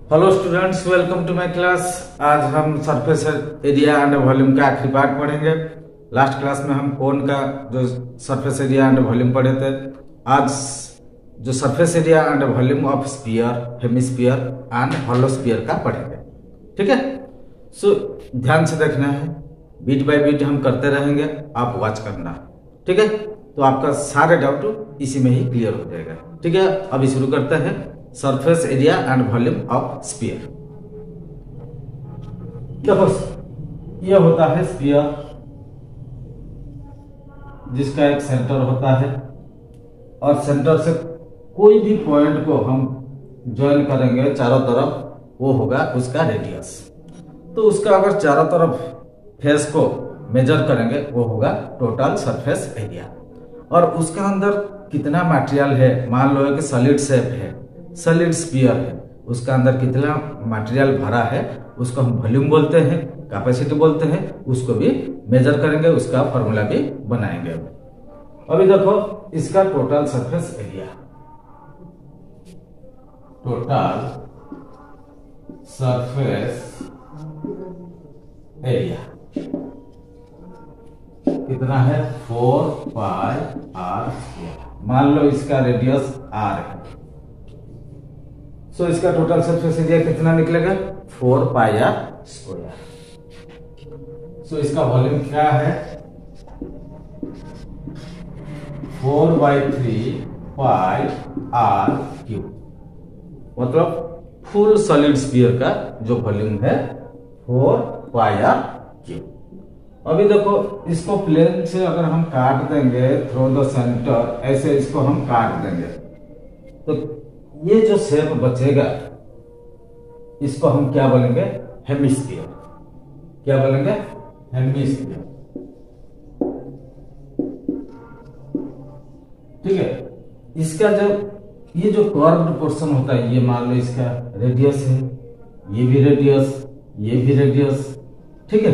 Hello students, welcome to my class. आज हम surface area and volume का आखिरी पार्ट पढ़ेंगे। लास्ट क्लास में हम कोन का जो सरफेस एरिया एंड वॉल्यूम पढ़े थे। आज जो surface area and volume of sphere, hemisphere and hollow sphere का पढ़ेंगे। ठीक है, सो ध्यान से देखना है, बीट बाय बीट हम करते रहेंगे, आप वॉच करना। ठीक है, तो आपका सारे डाउट इसी में ही क्लियर हो जाएगा। ठीक है, अभी शुरू करते हैं surface area and volume of sphere. देखो, यह होता है स्फीयर जिसका एक सेंटर होता है और सेंटर से कोई भी पॉइंट को हम ज्वाइन करेंगे चारों तरफ, वो होगा उसका रेडियस। तो उसका अगर चारों तरफ फेस को मेजर करेंगे वो होगा टोटल सरफेस एरिया। और उसका अंदर कितना मटेरियल है, मान लो कि सॉलिड शेप है, सॉलिड स्फीयर है, उसका अंदर कितना मटेरियल भरा है उसको हम वॉल्यूम बोलते हैं, कैपेसिटी बोलते हैं। उसको भी मेजर करेंगे, उसका फॉर्मूला भी बनाएंगे। अभी देखो, इसका total surface area, total surface area कितना है, 4 पाई आर स्क्वायर। मान लो इसका रेडियस आर है, सो इसका टोटल सरफेस एरिया कितना निकलेगा, 4 पाई आर स्क्वायर। सो इसका वॉल्यूम क्या है, 4/3 पाई आर क्यूब। मतलब फुल सॉलिड स्फीयर का जो वॉल्यूम है 4 पाई आर क्यूब। अभी देखो, इसको प्लेन से अगर हम काट देंगे थ्रू द सेंटर, ऐसे इसको हम काट देंगे तो ये जो शेप बचेगा इसको हम क्या बोलेंगे, हेमिस्फीयर। क्या बोलेंगे, हेमिस्फीयर। ठीक है, इसका जो ये जो कर्व्ड पोर्शन होता है, ये मान लो इसका रेडियस है, ये भी रेडियस, ये भी रेडियस। ठीक है,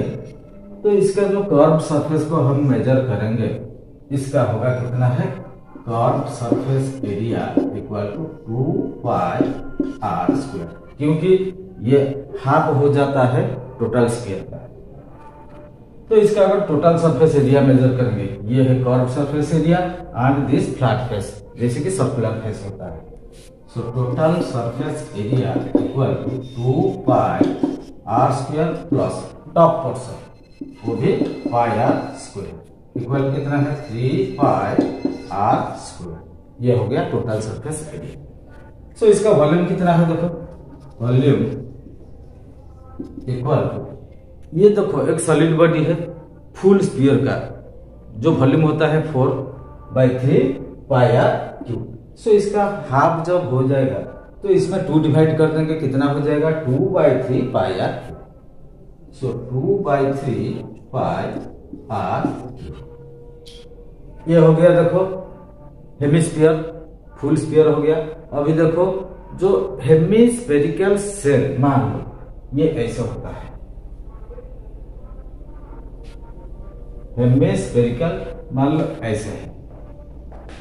तो इसका जो कर्व्ड सरफेस को हम मेजर करेंगे, इसका होगा कितना है, curved surface area equal to 2 pi are square, क्योंकि ये हाफ हो जाता है टोटल स्फीयर का। तो इसका अगर टोटल सरफेस एरिया मेजर करेंगे, ये है curved surface area and this flat face, जैसे कि सर्कुलर फेस होता है। So total surface area equal to 2 pi are square plus top portion, वो भी पाई आर स्क्वायर, इक्वल कितना है, 3 पाई आर स्क्वायर। ये हो गया टोटल सरफेस एरिया। सो इसका वॉल्यूम कितना है, देखो वॉल्यूम इक्वल टू, ये देखो एक सॉलिड बॉडी है, फुल स्फीयर का जो वॉल्यूम होता है 4/3 पाई आर क्यूब। सो इसका हाफ जब हो जाएगा तो इसमें 2 डिवाइड कर देंगे, कितना हो जाएगा, 2/3 pi R cube. So 2/3 pi R cube. ये हो गया, देखो हेमिस्फीयर, फुल स्फीयर हो गया। अभी देखो, जो हेमिस्फेरिकल शेल, मान लो ये ऐसा होता है, हेमिस्फेरिकल मान लो ऐसे है,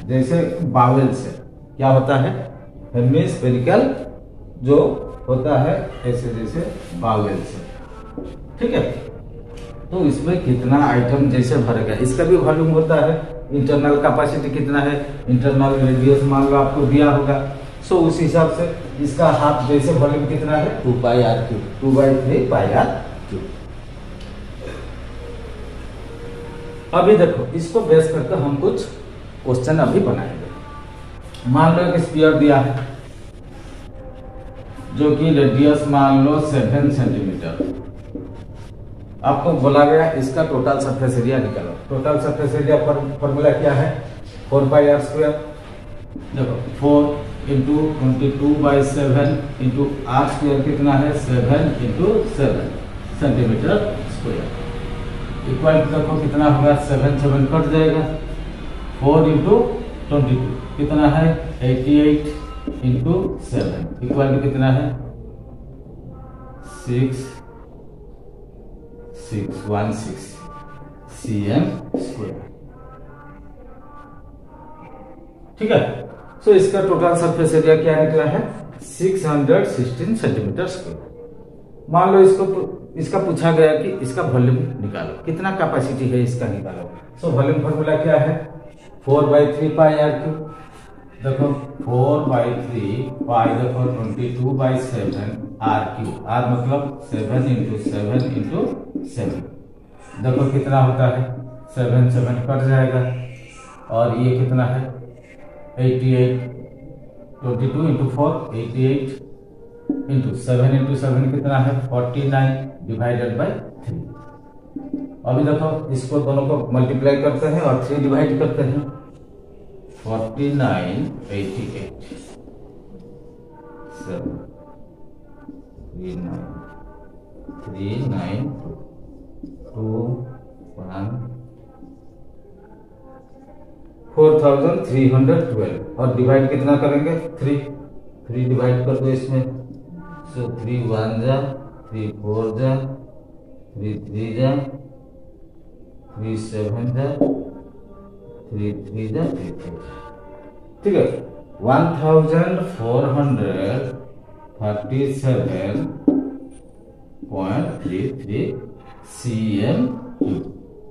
जैसे बावेल से क्या होता है, हेमिस्फेरिकल जो होता है ऐसे, जैसे बावेल से। ठीक है, तो इसमें कितना आइटम जैसे भरेगा, इसका भी वॉल्यूम होता है। इंटरनल कैपेसिटी कितना है, इंटरनल रेडियस मान लो आपको दिया होगा, सो उस हिसाब से इसका हाफ जैसे वॉल्यूम कितना है, 2 pi R cube, 2/3 pi R cube. अभी देखो, इसको बेस करके हम कुछ क्वेश्चन अभी बनाएंगे। मान लो एक स्फीयर दिया है जो कि रेडियस मान लो 7 सेंटीमीटर, आपको बोला गया इसका टोटल सरफेस एरिया निकालो। टोटल सरफेस एरिया फॉर्मूला क्या है, 4 पाई आर स्क्वायर। देखो 4 इंटू 22/7 इंटू आर स्क्वायर कितना है, 7 इंटू 7 सेंटीमीटर स्क्वायर, इक्वल देखो कितना होगा, 7 7 कट जाएगा, 4 इंटू 22 कितना है, 88 इंटू 7 इक्वल कितना है, 616 cm स्क्वायर। ठीक है, सो इसका टोटल सरफेस एरिया क्या निकला है, 616 सेंटीमीटर स्क्वायर। मान लो इसका पूछा गया कि इसका वॉल्यूम निकालो, कितना कैपेसिटी है इसका निकालो। सो वॉल्यूम फार्मूला क्या है, 4/3 पाई आर क्यूब। देखो 4/3 पाई, देखो 22/7 आर क्यूब। आर मतलब 7 × 7 × 7। देखो कितना होता है, 7 7 कट जाएगा। और ये कितना है 88, 22 × 4 88 × 7 × 7 कितना है 49 डिवाइडेड बाय 3। अभी देखो इसको दोनों को मल्टीप्लाई करते हैं और 3 डिवाइड करते हैं। 49 88 7 39 392 2 1 4312। और डिवाइड कितना करेंगे 3 डिवाइड कर दो इसमें। सो 3 1 जा, 3 4 जा, 3 3 जा, 3 7 जा, 3 3 जा, 3 3 जा। ठीक है, 1437.33 cm क्यूब।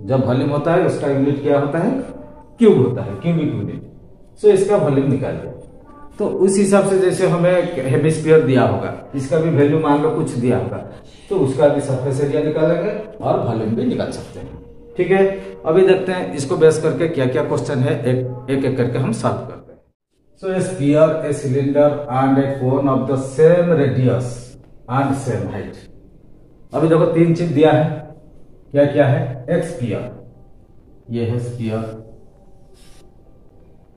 जब वॉल्यूम होता है उसका यूनिट क्या होता है, क्यूब होता है, क्यूबिक यूनिट। सो इसका वॉल्यूम निकाल दिया। तो उस हिसाब से जैसे हमें हेमिस्फीयर दिया होगा, इसका भी वैल्यू मान लो कुछ दिया होगा, तो उसका भी सरफेस एरिया निकालेंगे और वॉल्यूम भी निकाल सकते हैं। ठीक है, अभी देखते हैं इसको बेस करके क्या क्या क्वेश्चन है, एक करके हम सॉल्व करते हैं। So a sphere, a cylinder and a cone of the same radius and same height. अभी देखो 3 चीज दिया है, क्या क्या है, एक स्फीयर, ये है स्फीयर,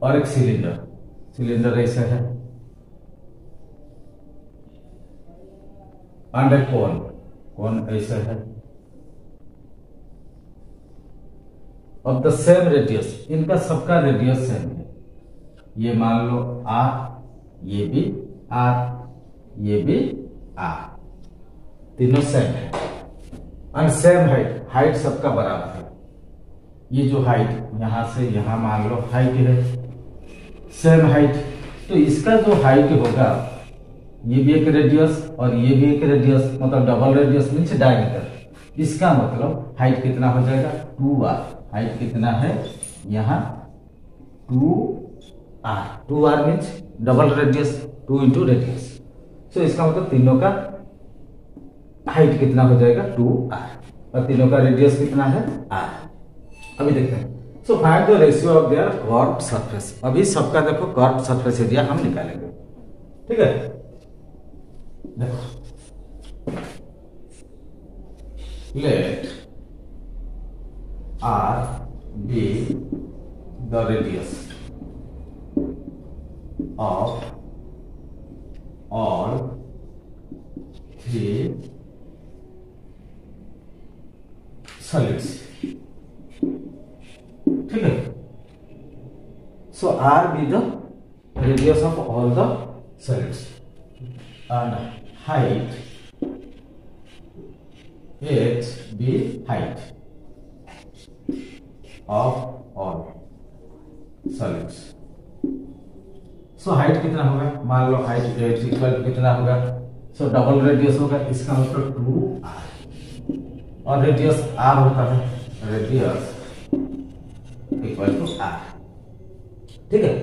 और एक सिलेंडर, सिलेंडर ऐसा है, एंड ए कोन, कोन ऐसा है, ऑफ द सेम रेडियस, इनका सबका रेडियस सेम है। ये मान लो आर, ये भी आर, ये भी आर, तीनों सेम है। एंड सेम हाइट, हाइट सबका बराबर है। ये जो हाइट यहां से यहां मान लो हाइट है, सेम हाइट। तो इसका जो हाइट होगा, ये भी एक रेडियस और ये भी एक रेडियस, मतलब डबल रेडियस मीन्स डायमीटर। इसका मतलब हाइट कितना हो जाएगा 2r। हाइट कितना है यहाँ 2r, 2r means double radius, 2 × radius. So इसका मतलब तीनों का हाइट कितना हो जाएगा 2r, और तीनों का रेडियस कितना है r। अभी देखते हैं। So find the ratio of their curved surface. अभी सबका देखो कर्व्ड सरफेस एरिया हम निकालेंगे। ठीक है, देखो late R be the radius of all 3 solids। ठीक है, so R be the radius of all the solids and height H be height of all solids। So height कितना होगा, मान लो हाइट H इक्वल कितना होगा, सो डबल रेडियस होगा, इसका मतलब 2r, और रेडियस r होता है, रेडियस इक्वल टू r। ठीक है,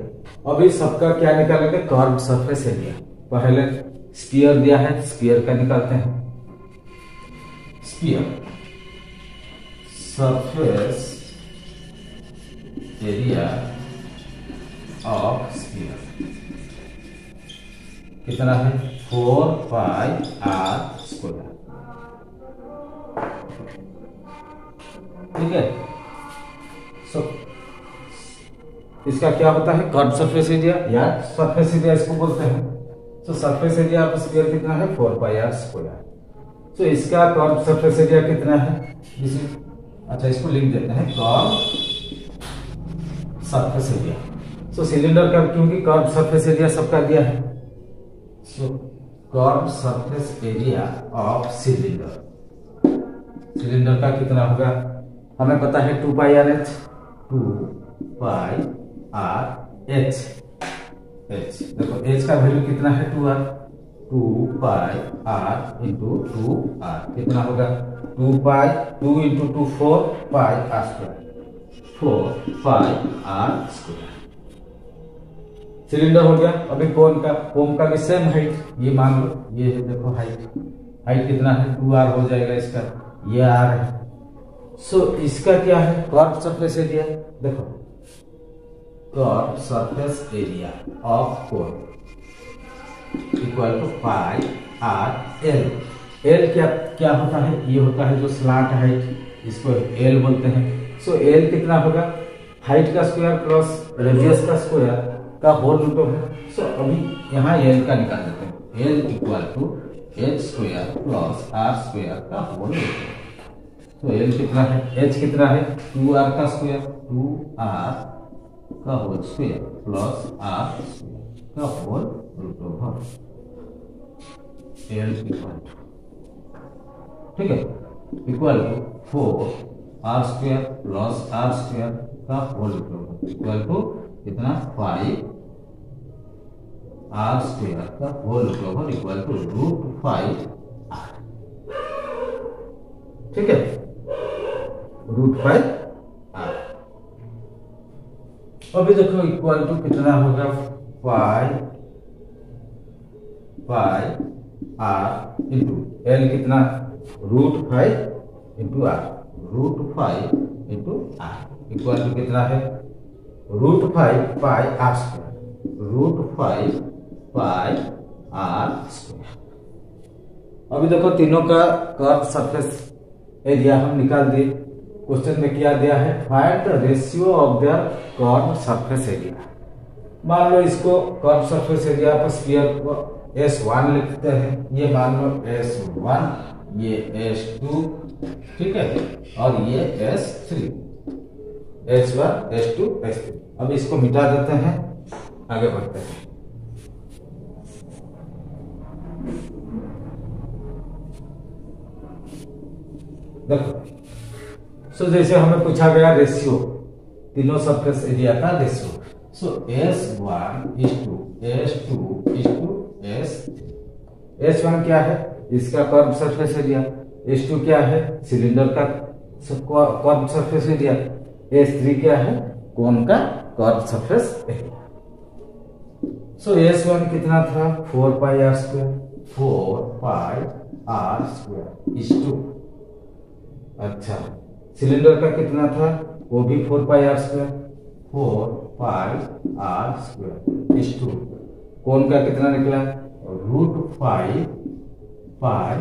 अभी सबका क्या निकालेंगे, कर्व्ड सरफेस एरिया। पहले स्फीयर दिया है, स्फीयर का निकालते हैं। Sphere surface area of sphere कितना है 4πr²। ठीक है, सो इसका क्या होता है कर्व सरफेस एरिया या सरफेस एरिया इसको बोलते हैं। तो सरफेस एरिया ऑफ स्फीयर कितना है 4πr²। तो इसका कर्व सरफेस एरिया कितना है, अच्छा इसको लिख देते हैं curve surface area. So cylinder का क्योंकि कर्व सरफेस एरिया सबका दिया है, so curve surface area of cylinder, cylinder का कितना होगा हमें पता है 2πrh, 2πrh। एच। देखो एच का वैल्यू कितना है 2r, 2πr इंटू 2r कितना होगा 2 इंटू 2 4πr², 4πr²। सिलेंडर हो गया। अभी कोन का भी सेम हाइट, ये मान लो ये है, देखो हाइट कितना है 2r हो जाएगा इसका, ये r है। सो इसका क्या है कर्व सरफेस एरिया, देखो curve surface area of cone equal to pi r l. L क्या होता है, ये होता है जो स्लांट हाइट, इसको एल बोलते हैं। सो एल कितना होगा, हाइट का स्क्वायर प्लस रेडियस का स्क्वायर का होल रूट है। सो अभी यहाँ एल का निकाल देते हैं, l equal to h square plus r square का होल रूट। तो एल कितना है, एच कितना है 2r का स्क्वायर, 2r का whole square plus r square का whole root over L equal to, ठीक है, equal to 4r square plus r square का whole root over equal to कितना 5r स्क्वायर का whole root over equal to √5r, ठीक है, √5r। अभी देखो इक्वल टू कितना होगा पाई आर इंटू एल कितना √5 into R, √5 into R equal to कितना है √5 pi are square, √5 pi are square. अभी देखो तीनों का कर्व सरफेस एरिया हम निकाल दिए। क्वेश्चन में क्या दिया है, find the ratio of their curve surface area. मान लो इसको कर्व सरफेस एरिया पर स्फीयर को S1 लिखते हैं, ये मान लो S1, ये S2, ठीक है, और ये S3, S1 S2 S3। अब इसको मिटा देते हैं, आगे बढ़ते हैं। देखो सो जैसे हमें पूछा गया रेशियो, तीनों सरफेस एरिया का ratio. So S1 is to S2 is to S3। S1 क्या है, इसका कर्व सरफेस एरिया, S2 क्या है, सिलेंडर का कर्व सरफेस एरिया, S3 क्या है, कोन का कर्व सरफेस एरिया। सो S1 कितना था 4πr², 4πr² is to, अच्छा सिलेंडर का कितना था, वो भी 4πr², 4πr² is to, कोन का कितना निकला √5 πr²,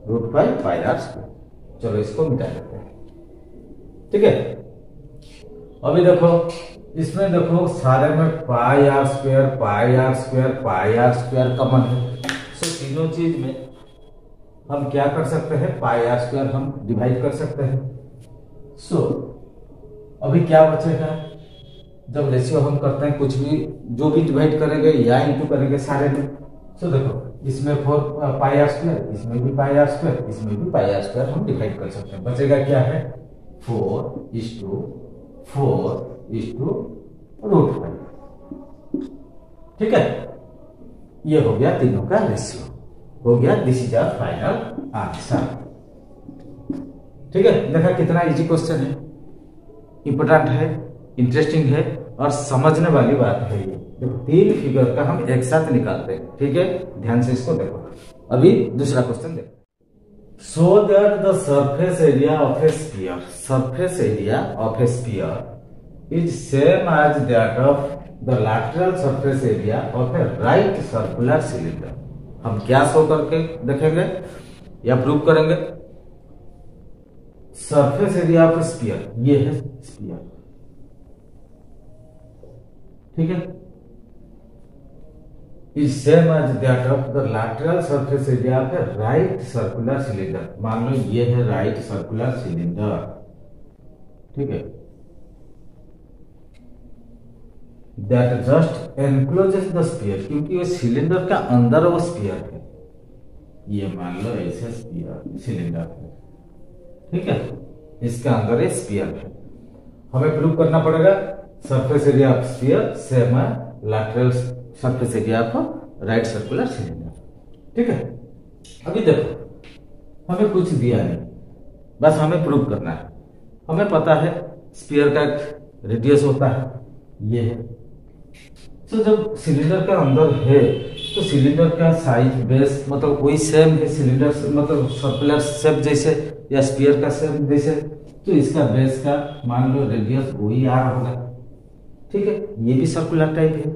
√5 πr²। चलो इसको मिटा देते हैं, ठीक है। अभी देखो इसमें देखो सारे में πr² कॉमन है। सो तीनों चीज में हम क्या कर सकते हैं, πr² हम डिवाइड कर सकते हैं। सो अभी क्या बचेगा, जब रेशियो हम करते हैं कुछ भी जो भी डिवाइड करेंगे या इंटू करेंगे सारे में। सो देखो इसमें 4πr², इसमें भी πr², इसमें भी πr² हम डिवाइड कर सकते हैं। बचेगा क्या है 4:4:√5, ठीक है। ये हो गया तीनों का रेशियो, हो गया, this is our final answer, ठीक है। देखा कितना इजी क्वेश्चन है, इंपोर्टेंट है, इंटरेस्टिंग है और समझने वाली बात है। ये देखो तीन फिगर का हम एक साथ निकालते हैं, ठीक है, ध्यान से इसको देखो। अभी दूसरा क्वेश्चन देखो। So that the surface area of a sphere, surface area of a sphere is same as that of the lateral surface area of a right circular cylinder. हम क्या शो करके देखेंगे या प्रूव करेंगे, सरफेस एरिया ऑफ स्फीयर, ये है sphere, ठीक है, is same as that of the lateral surface area of a right circular cylinder. मान लो ये है राइट सर्कुलर सिलेंडर, ठीक है, that just encloses the sphere, क्योंकि वो सिलेंडर का अंदर वो स्फीयर है। ये मान लो ऐसे स्फीयर सिलेंडर है, ठीक है, इसके अंदर ये स्फीयर है। हमें प्रूव करना पड़ेगा surface area of sphere same है lateral surface area of right circular cylinder. ठीक है, अभी देखो हमें कुछ दिया नहीं, बस हमें प्रूव करना है। हमें पता है स्फीयर का एक रेडियस होता है, ये है। तो जब सिलेंडर के अंदर है तो सिलेंडर का साइज बेस मतलब वही सेम है, सिलेंडर मतलब सर्कुलर शेप जैसे या स्फीयर का शेप जैसे, तो इसका बेस का मान लो रेडियस वही आर होगा। ठीक है, ये भी सर्कुलर टाइप है,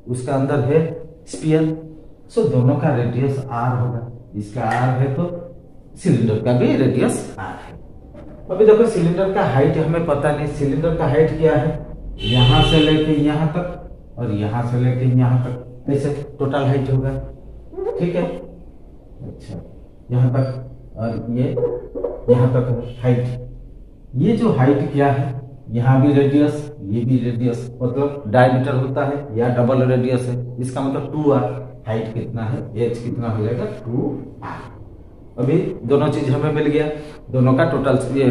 उसका अंदर है स्फीयर, सो दोनों का रेडियस आर होगा। इसका आर है तो सिलेंडर का भी रेडियस आर है। अभी देखो सिलेंडर का हाइट हमें पता नहीं, सिलेंडर का हाइट क्या है, यहां से लेके यहां तक और यहां से लेके यहां तक, ऐसे टोटल हाइट होगा। ठीक है, अच्छा यहां तक और ये यहां तक हाइट। ये जो हाइट क्या है, यहाँ भी रेडियस ये भी रेडियस, मतलब डायमीटर होता है या डबल रेडियस है, इसका मतलब 2r। हाइट कितना है, एच कितना हो जाएगा 2r। अभी दोनों चीज हमें मिल गया, दोनों का टोटल ये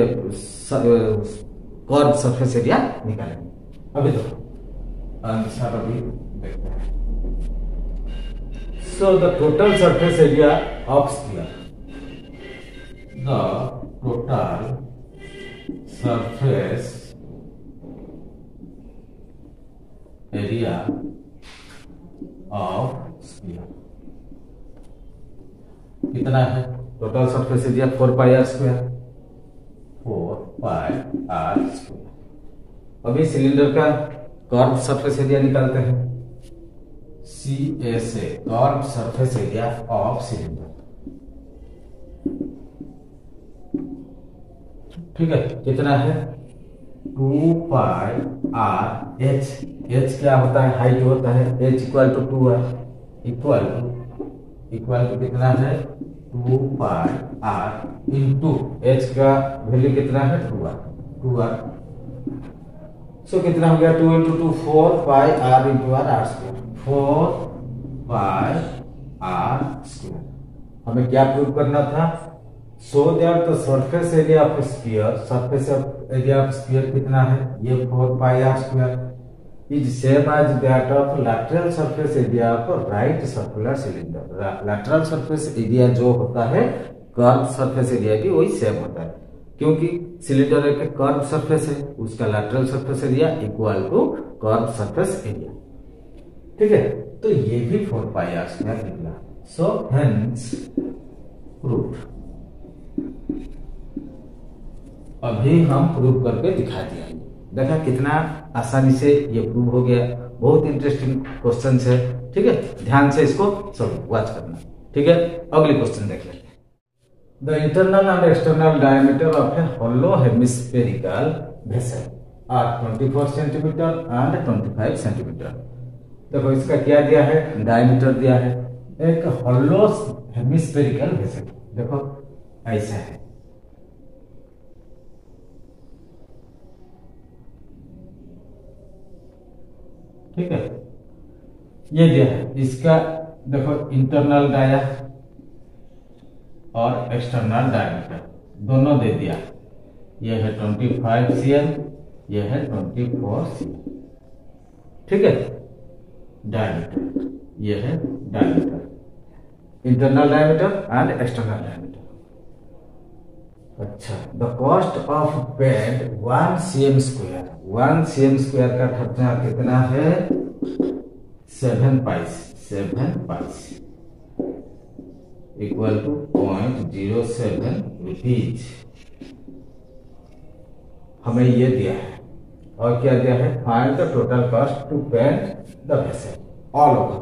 कर्व सरफेस एरिया निकालेंगे। अभी देखो आंसर अभी देखते हैं। So the total surface area of sphere, the total surface area of sphere कितना है, total surface area 4 pi are square, 4 pi are square. अभी सिलेंडर का कर्व सरफेस एरिया निकालते हैं, CSA curve surface area of cylinder. ठीक है, कितना है 2 पाई आर एच। एच क्या होता है, हाइट होता है, H equal to 2r equal to कितना है 2 पाई आर इंटू एच का वैल्यू कितना है 2r। सो कितना हो गया 2 into 2 4 pi R into R square, 4 pi are square. हमें क्या प्रूव करना था, so that the surface area of sphere, surface area of sphere कितना है, ये 4 pi are square is same as that of lateral surface area of right circular cylinder. Lateral surface area जो होता है कर्व सरफेस एरिया भी वही same होता है, क्योंकि सिलेंडर एक कर्व सरफेस है, उसका lateral surface area equal to curve surface area. ठीक है, तो ये भी 4 पाई आर स्क्वायर निकला। So hence proved. अभी हम प्रूव करके दिखा दिया, देखा कितना आसानी से ये प्रूव हो गया। बहुत इंटरेस्टिंग क्वेश्चन है। ठीक है, ध्यान से इसको सब वॉच करना। ठीक है, अगले क्वेश्चन देख लेते हैं। The internal and external diameter of a hollow hemispherical vessel are 24 centimetre and 25 centimetre. देखो इसका क्या दिया है, डायमीटर दिया है। एक होलो हेमिस्फेरिकल वेसल देखो ऐसा है, ठीक है, ये दिया है। इसका देखो इंटरनल डाया और एक्सटर्नल डायमीटर दोनों दे दिया। ये है 25 cm, ये है 24 cm। ठीक है, डायमीटर ये है diameter, internal diameter and external diameter. अच्छा, the cost of bed 1 cm square, 1 cm square का खर्चा कितना है 7 पाइस इक्वल टू 0.07 रुपीज। हमें ये दिया है और क्या दिया है, find the total cost to paint the vessel all over.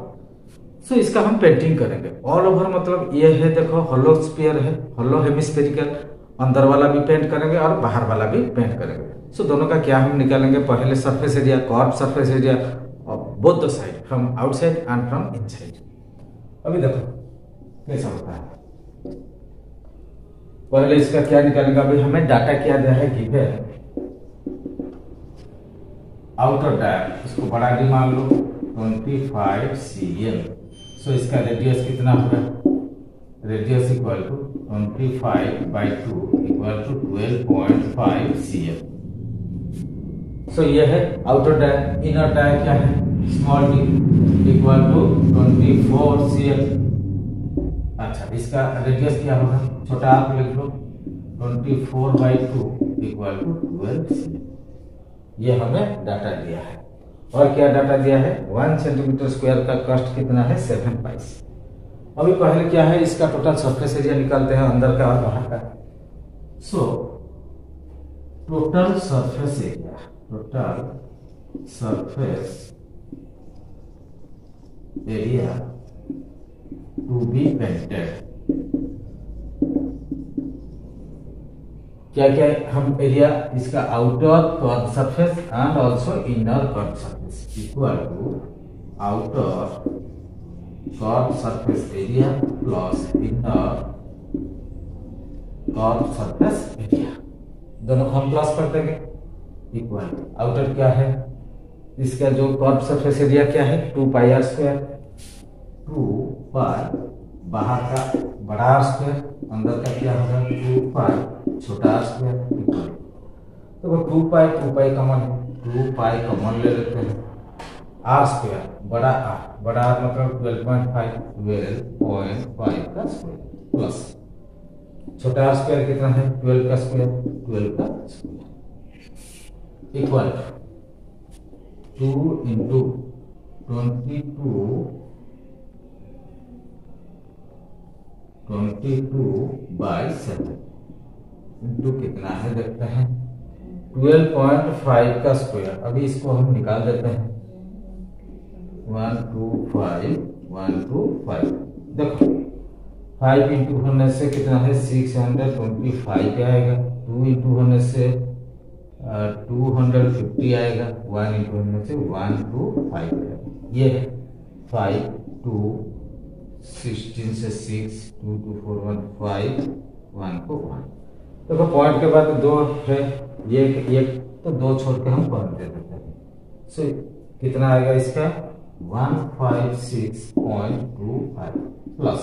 So इसका हम पेंटिंग करेंगे। ऑल ओवर मतलब ये है, देखो होलो स्फीयर है, होलो हेमिस्फेरिकल, अंदर वाला भी पेंट करेंगे और बाहर वाला भी पेंट करेंगे। सो दोनों का क्या हम निकालेंगे, पहले surface area, curve surface area both the side, from outside and from inside. अभी देखो कैसा होता है, पहले इसका क्या निकालेंगे। अभी हमें डाटा क्या दिया है, गिवन आउटर डाया, इसको बड़ा डी मान लो 25 cm। सो इसका रेडियस कितना होगा, radius equal to 25/2 equal to 12.5 cm। So ये है आउटर डाया। इनर डाया क्या है, small d equal to 24 cm। अच्छा, इसका रेडियस क्या होगा, छोटा आप लिख लो 24/2 इक्वल टू 12 cm। ये हमें डाटा दिया है। और क्या डाटा दिया है, 1 सेंटीमीटर स्क्वायर का कॉस्ट कितना है, 7 पाइस। अभी पहले क्या है, इसका टोटल सरफेस एरिया निकालते हैं, अंदर का और बाहर का। So total surface area, total surface area to be painted. क्या क्या हम एरिया, इसका outer curve surface and also inner curve surface equal to outer curve surface area plus inner curve surface area, दोनों को हम प्लस कर देंगे। Equal outer क्या है, इसका जो कर्व सरफेस एरिया क्या है 2 पाई आर स्क्वायर, 2 पाई बाहर का बड़ा आर स्क्वायर, अंदर का क्या होगा 2 पाई छोटा आर स्क्वायर इक्वल। तो 2 पाई कॉमन है, 2 पाई कॉमन ले लेते हैं। आर स्क्वायर बड़ा आर मतलब 12.5 का स्क्वायर प्लस छोटा आर स्क्वायर कितना है 12 का स्क्वायर इक्वल 2 इंटू 22/7 इंटू कितना है देखते हैं 12.5 का स्क्वायर। अभी इसको हम निकाल देते हैं 125 देखो 5 इंटू होने से कितना है 625 आएगा, 2 इंटू होने से 250 आएगा, 1 इंटू होने से 125 आएगा। ये है 5 2 16 से 6 2 2 4 1 5 1 को 1। देखो पॉइंट के बाद 2 है, ये एक तो 2 छोड़ के हम पॉइंट दे देते हैं। सो कितना आएगा इसका 156.25 प्लस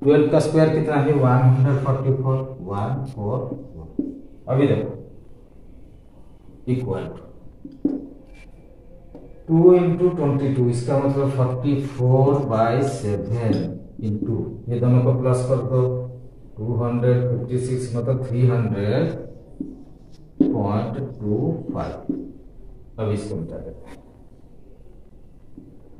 12 का स्क्वायर कितना है 144। अभी देखो इक्वल 2 इंटू 22, इसका मतलब 44/7 इंटू ये दोनों को प्लस कर दो 256 मतलब 300.25। अब इसको मिटा देते हैं।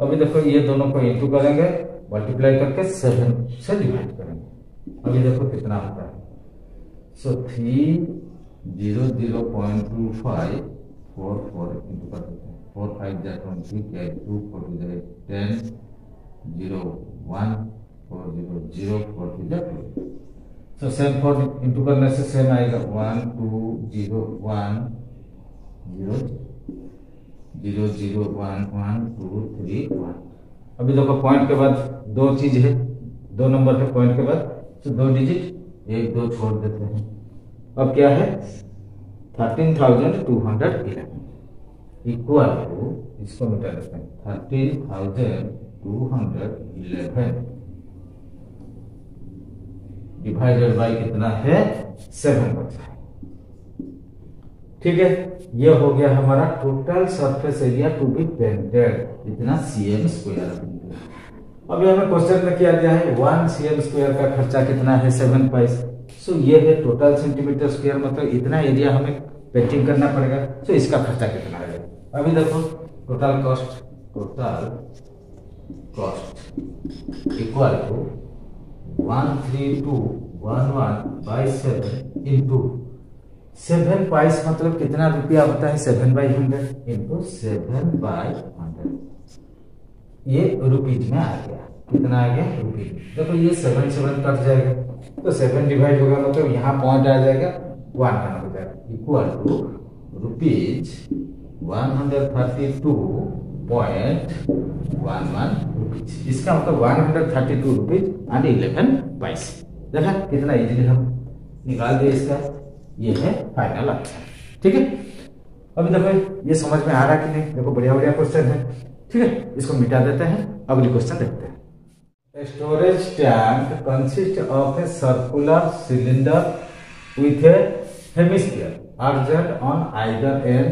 अभी देखो ये दोनों को इंटू करेंगे, मल्टीप्लाई करके 7 से डिवाइड करेंगे। अभी देखो कितना होता है। सो 300.25 4 इंटू कर देते हैं 4 5 जा 20 2 4 2 10 0 1 4 0 0 4 2 जा 2। सो सेम 4 इंटू करने से सेम आएगा 1 2 0 1 0 0 0 1 1 2 3 1। अभी देखो पॉइंट के बाद 2 चीज है, 2 नंबर है पॉइंट के बाद, तो 2 डिजिट 1 2 छोड़ देते हैं। अब क्या है 13,211 इक्वल टू, इसको मिटा देते हैं 13,211 डिवाइडेड बाय कितना है 7 बचा है। ठीक है, ये हो गया हमारा total surface area to be painted, इतना cm स्क्वायर। अभी हमें क्वेश्चन में क्या दिया है 1 cm स्क्वायर का खर्चा कितना है 7 पाइस। सो ये है टोटल सेंटीमीटर स्क्वायर, मतलब इतना एरिया हमें पेंटिंग करना पड़ेगा। सो इसका खर्चा कितना है अभी देखो total cost equal to 13211/7 into 7 paise मतलब कितना रुपया होता है 7/100 इंटू 7/100। ये रुपीज में आ गया, कितना आ गया रुपीज। देखो ये 7 7 कट जाएगा तो 7 डिवाइड होगा मतलब यहाँ पॉइंट आ जाएगा 1 हो जाएगा इक्वल टू रुपीज 132.11 रुपीज। इसका मतलब 132 रुपीज एंड 11 पाइस। देखा कितना इजीली हम निकाल दिए इसका। ये है फाइनल आंसर। ठीक है, अभी देखो ये समझ में आ रहा कि नहीं। देखो बढ़िया क्वेश्चन है। ठीक है, इसको मिटा देते हैं, अगली क्वेश्चन देखते हैं। Storage tank consist of a circular cylinder with A hemisphere urgent on either and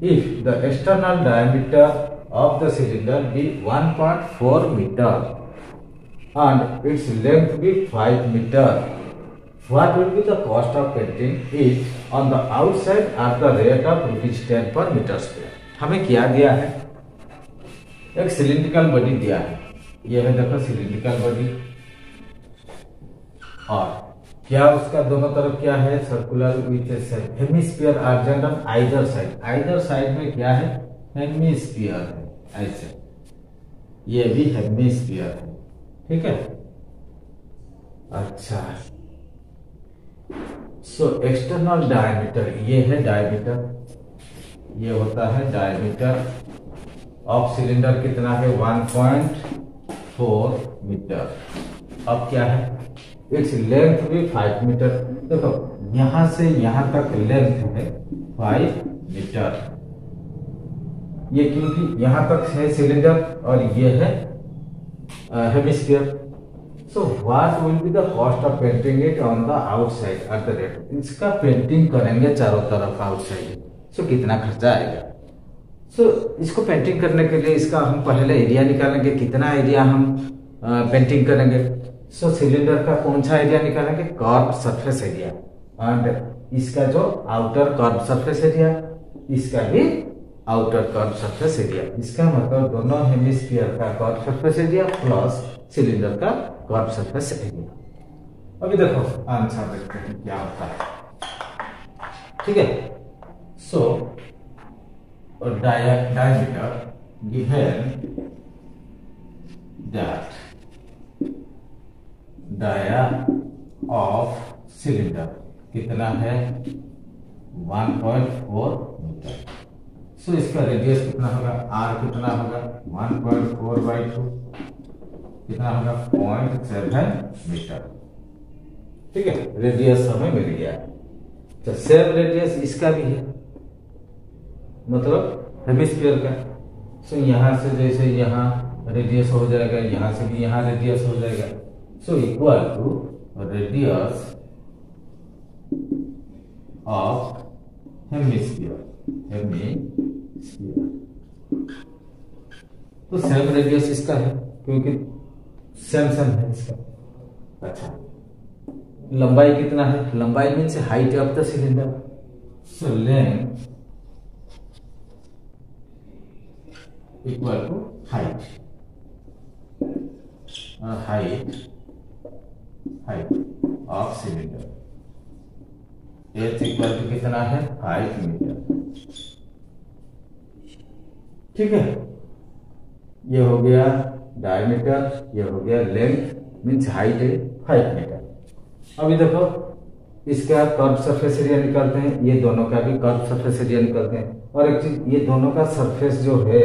if the external diameter of the cylinder be 1.4 meter and its length be 5 meter, what will be the cost of painting it on the outside at the rate of ₹10 per meter square? हमें क्या दिया है? एक cylindrical body दिया है, ये है देखो सिलिंड्रिकल बॉडी, और क्या उसका दोनों तरफ क्या है? Circular with hemisphere argent on either side. Either side में क्या है? हेमिस्फीयर है, ऐसे ये भी हेमिस्फीयर है, ठीक है। अच्छा, सो एक्सटर्नल डायमीटर, ये है डायमीटर, ये होता है डायमीटर ऑफ सिलेंडर, कितना है? 1.4 मीटर। अब क्या है? इट्स लेंथ भी 5 मीटर। देखो यहां से यहां तक लेंथ है 5 मीटर, ये क्योंकि यहां तक है सिलेंडर और ये है hemisphere. So what will be the cost of painting it on the outside at the rate? इसका पेंटिंग करेंगे चारों तरफ आउटसाइड, सो कितना खर्चा आएगा? सो इसको पेंटिंग करने के लिए इसका हम पहले एरिया निकालेंगे, कितना एरिया हम पेंटिंग करेंगे। सो सिलेंडर का कौन सा एरिया निकालेंगे? कर्व सरफेस एरिया, एंड इसका जो आउटर कर्व सरफेस एरिया, इसका भी आउटर कर्व सरफेस एरिया। इसका मतलब दोनों हेमिस्फीयर का curve surface area plus cylinder का कर्व सरफेस एरिया। अभी देखो आंसर देखते हैं क्या होता है, ठीक है। सो diameter given that dia of cylinder कितना है? 1.4 मीटर। सो इसका रेडियस कितना होगा? r कितना होगा? 1.4/2 कितना होगा? 0.7 मीटर, ठीक है। रेडियस हमें मिल गया। तो सेम रेडियस इसका भी है, मतलब हेमिस्फीयर का। सो यहां से जैसे यहां रेडियस हो जाएगा, यहां से भी यहां रेडियस हो जाएगा। So equal to radius of hemisphere, तो सेम रेडियस इसका है क्योंकि सेम है इसका। अच्छा, लंबाई कितना है? लंबाई means height of the cylinder. So length equal to height, height of cylinder, h equal to कितना है? 5 मीटर, ठीक है। ये हो गया डायमीटर, ये हो गया लेंथ मीन्स हाइट है 5 मीटर। अभी देखो इसका कर्व सरफेस एरिया निकालते हैं, ये दोनों का भी कर्व सरफेस एरिया निकालते हैं। और एक चीज, ये दोनों का सरफेस जो है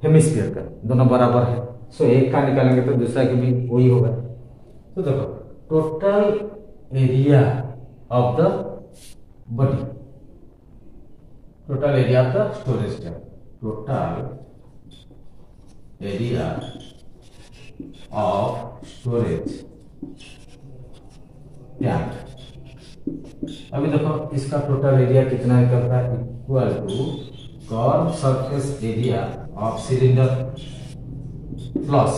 हेमिस्फीयर का दोनों बराबर है। सो एक का निकालेंगे तो दूसरा की भी वही होगा। तो देखो total area of the body, total area of the storage tank, total area of storage tank. अभी देखो इसका टोटल एरिया कितना निकलता है? Equal to curve surface area of cylinder plus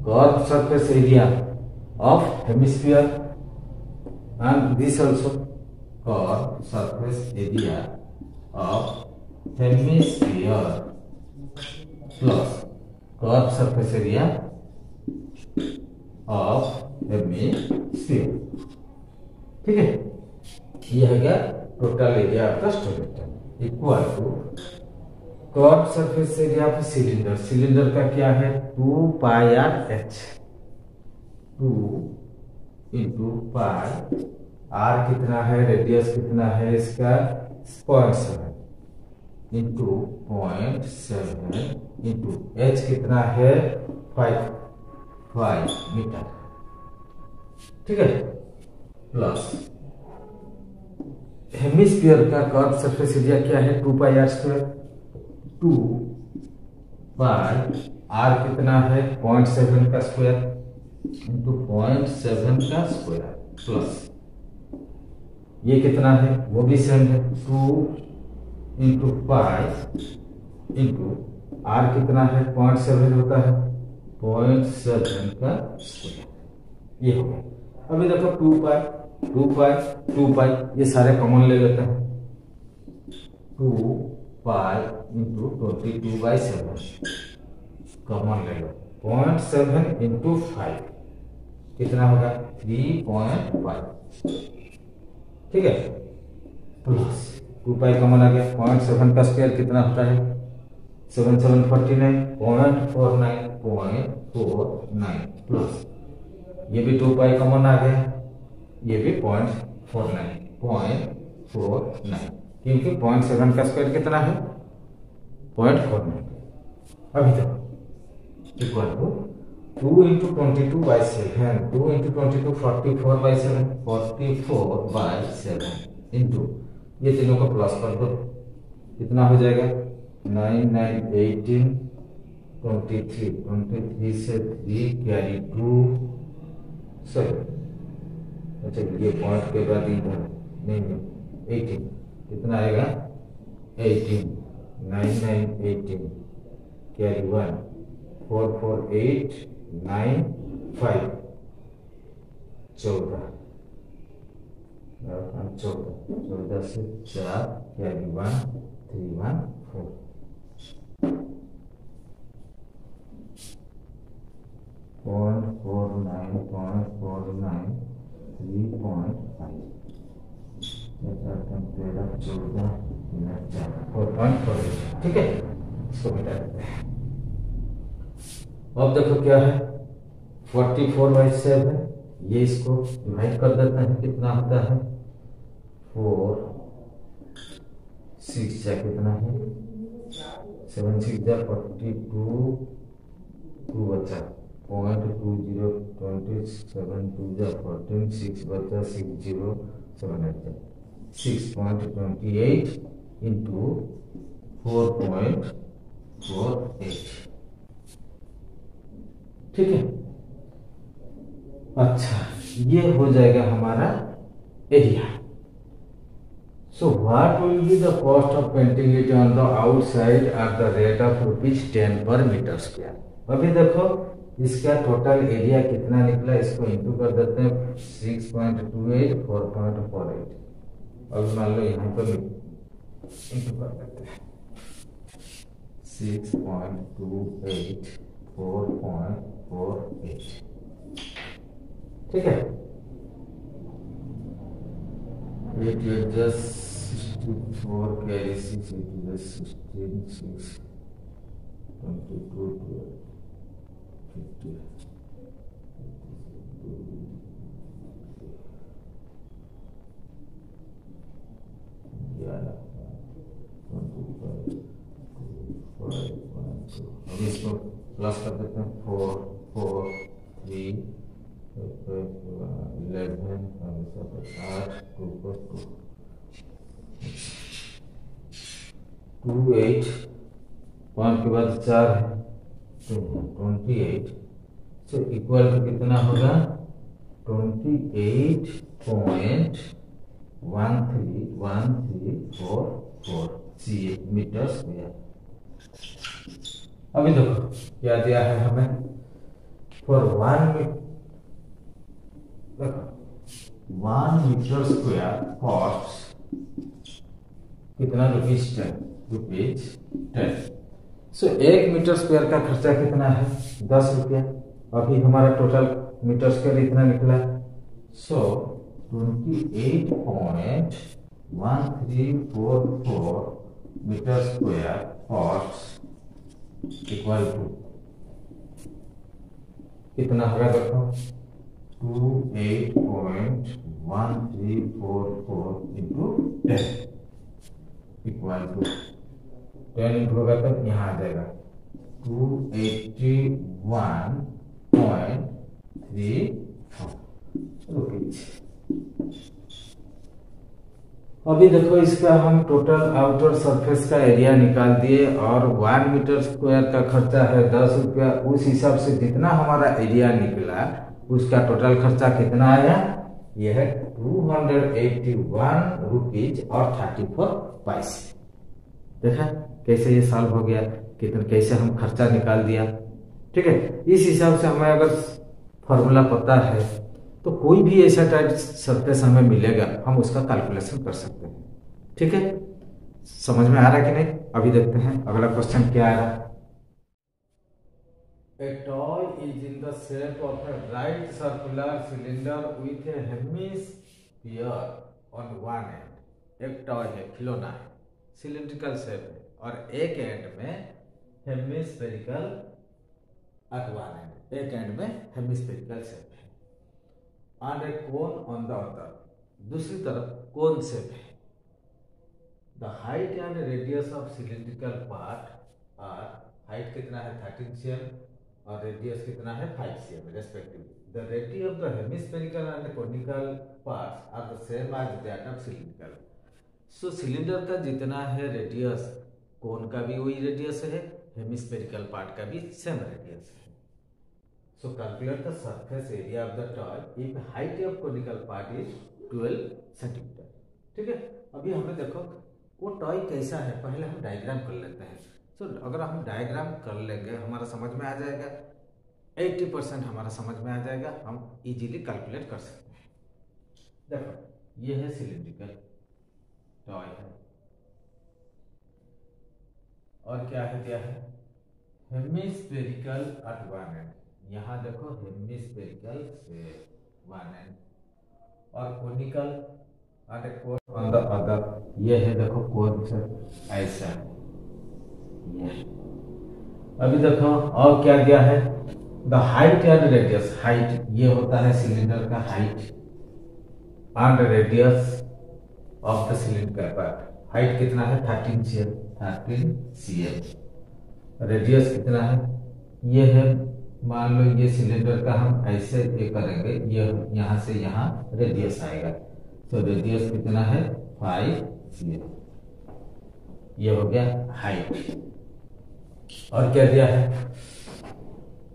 curved surface area of hemisphere, and this also curved surface area of hemisphere plus curved surface area of hemisphere, ठीक है। यह है क्या? Total area of the storage equal to curve surface area of cylinder. Cylinder का क्या है? 2πr/h, 2 into pi, are कितना है? रेडियस कितना है इसका? 0.7 इंटू 0.7 इंटू एच कितना है? 5 मीटर, ठीक है। प्लस हेमिस्फीयर का कर्व सरफेस एरिया क्या है? 2πr², 2 पाई आर कितना है? 0.7 का स्क्वायर इंटू 0.7 का स्क्वायर प्लस ये कितना है? वो भी सेम है, 2 इंटू पाई इंटू आर कितना है 0.7 होता है 0.7 का स्क्वायर ये हो गया। अभी देखो 2 पाई ये सारे कॉमन ले लेते हैं 2 पाई इंटू 22/7 कॉमन ले लो 0.7 इंटू 5 कितना होगा 3.5 ठीक है प्लस 2 पाई कॉमन आ गया 0.7 का स्क्वायर कितना होता है 7 7 49 0.49 प्लस ये भी 2 पाई कॉमन आ गया ये भी 0.49 क्योंकि 0.7 का स्क्वायर कितना है 0.49 अभी तक equal to 2 into 22/7 2 into 22 44/7 44/7 into ये तीनों को प्लस कर दो कितना हो जाएगा 9 9 18 23 से 3 कैरी 2 7 अच्छा ये पॉइंट के बाद इधर नहीं 18 कितना आएगा 18 9 9 18 कैरी 1 4 4 8 9 5 14 से 4 कैरी 1 3 1 4 0.49 3.5 ठीक है इसको मिटा देते हैं। अब देखो क्या है 44/7 ये इसको डिवाइड कर देते हैं कितना होता है 4 6 जा कितना है 7 6 जा 42 2 बचा 0.20 27 2 जा 14 6 बचा 60 7 8 6.28 इंटू 4.48 ठीक है। अच्छा ये हो जाएगा हमारा area. So what will be the cost of painting it on the outside at the rate of ₹10 per meter square? अभी देखो इसका टोटल एरिया कितना निकला इसको इंटू कर देते हैं 6.28 4.48 अब मान लो यहाँ पर इंटू कर देते हैं 6.28 4.48 ठीक है 8 just 64 carry 6 just 16 6 22 12 50 अब इसको प्लस कर देते हैं 4 4 3 11 8 2 8 5 के बाद 4 है तो 28 तो इक्वल टू कितना होगा 28.131344 मीटर स्क्वायर। अभी देखो क्या दिया है हमें फॉर 1 मीटर स्क्वायर कॉस्ट कितना रुपीज 10 सो 1 मीटर स्क्वायर का खर्चा कितना है 10 रुपया। अभी हमारा टोटल मीटर स्क्वायर इतना निकला so 28.1344 metre square cost equal to कितना होगा देखो 28.1344 इंटू 10 इक्वल टू 10 इंटू होगा तो यहाँ आ जाएगा 281.34 रुपीज। अभी देखो इसका हम टोटल आउटर सरफेस का एरिया निकाल दिए और 1 मीटर स्क्वायर का खर्चा है 10 रुपया। उस हिसाब से जितना हमारा एरिया निकला उसका टोटल खर्चा कितना आया यह है 281 रुपीज और 34 पैसे। देखा कैसे ये सॉल्व हो गया, कितना कैसे हम खर्चा निकाल दिया। ठीक है, इस हिसाब से हमें अगर फॉर्मूला पता है तो कोई भी ऐसा टाइप सरफेस हमें मिलेगा, हम उसका कैलकुलेशन कर सकते हैं। ठीक है, समझ में आ रहा है कि नहीं? अभी देखते हैं अगला क्वेश्चन क्या आ रहा है। A toy is in the shape of a right circular cylinder with a hemisphere on one end. एक टॉय है, खिलौना है, सिलिंड्रिकल शेप है और एक एंड में हेमिस्फेरिकल at one end, एक एंड में हेमिस्फेरिकल शेप है, and a cone on the other, दूसरी तरफ कोन शेप है। The height and radius of cylindrical part are, height कितना है 13 cm और रेडियस कितना है 5 cm respectively. The radius of the hemispherical and conical parts are the same as that of cylindrical. So cylinder का जितना है radius, कोन का भी वही रेडियस है, हेमिस्फेरिकल पार्ट का भी सेम रेडियस है। So calculate the surface area of the toy if height of conical part is 12 cm. ठीक है, अभी हमें देखो वो टॉय कैसा है, पहले हम डायग्राम कर लेते हैं। तो अगर हम डायग्राम कर लेंगे हमारा समझ में आ जाएगा, 80% हमारा समझ में आ जाएगा, हम इजीली कैलकुलेट कर सकते हैं। देखो ये है सिलिंड्रिकल टॉय है और क्या है, क्या है हेमिस्फेरिकल एट वन एंड, यहाँ देखो हेमिस्फेरिकल से वन एंड और conical at cone on the other, ये है देखो कोन से ऐसा ये। अभी देखो और क्या दिया है, the height and radius, height ये होता है सिलिंडर का height and radius of the cylinder part, height कितना है 13 cm, रेडियस कितना है, ये है मान लो ये सिलिंडर का हम ऐसे ये करेंगे, ये यहाँ से यहाँ रेडियस आएगा, तो रेडियस कितना है 5 cm, ये हो गया हाइट। और क्या दिया है,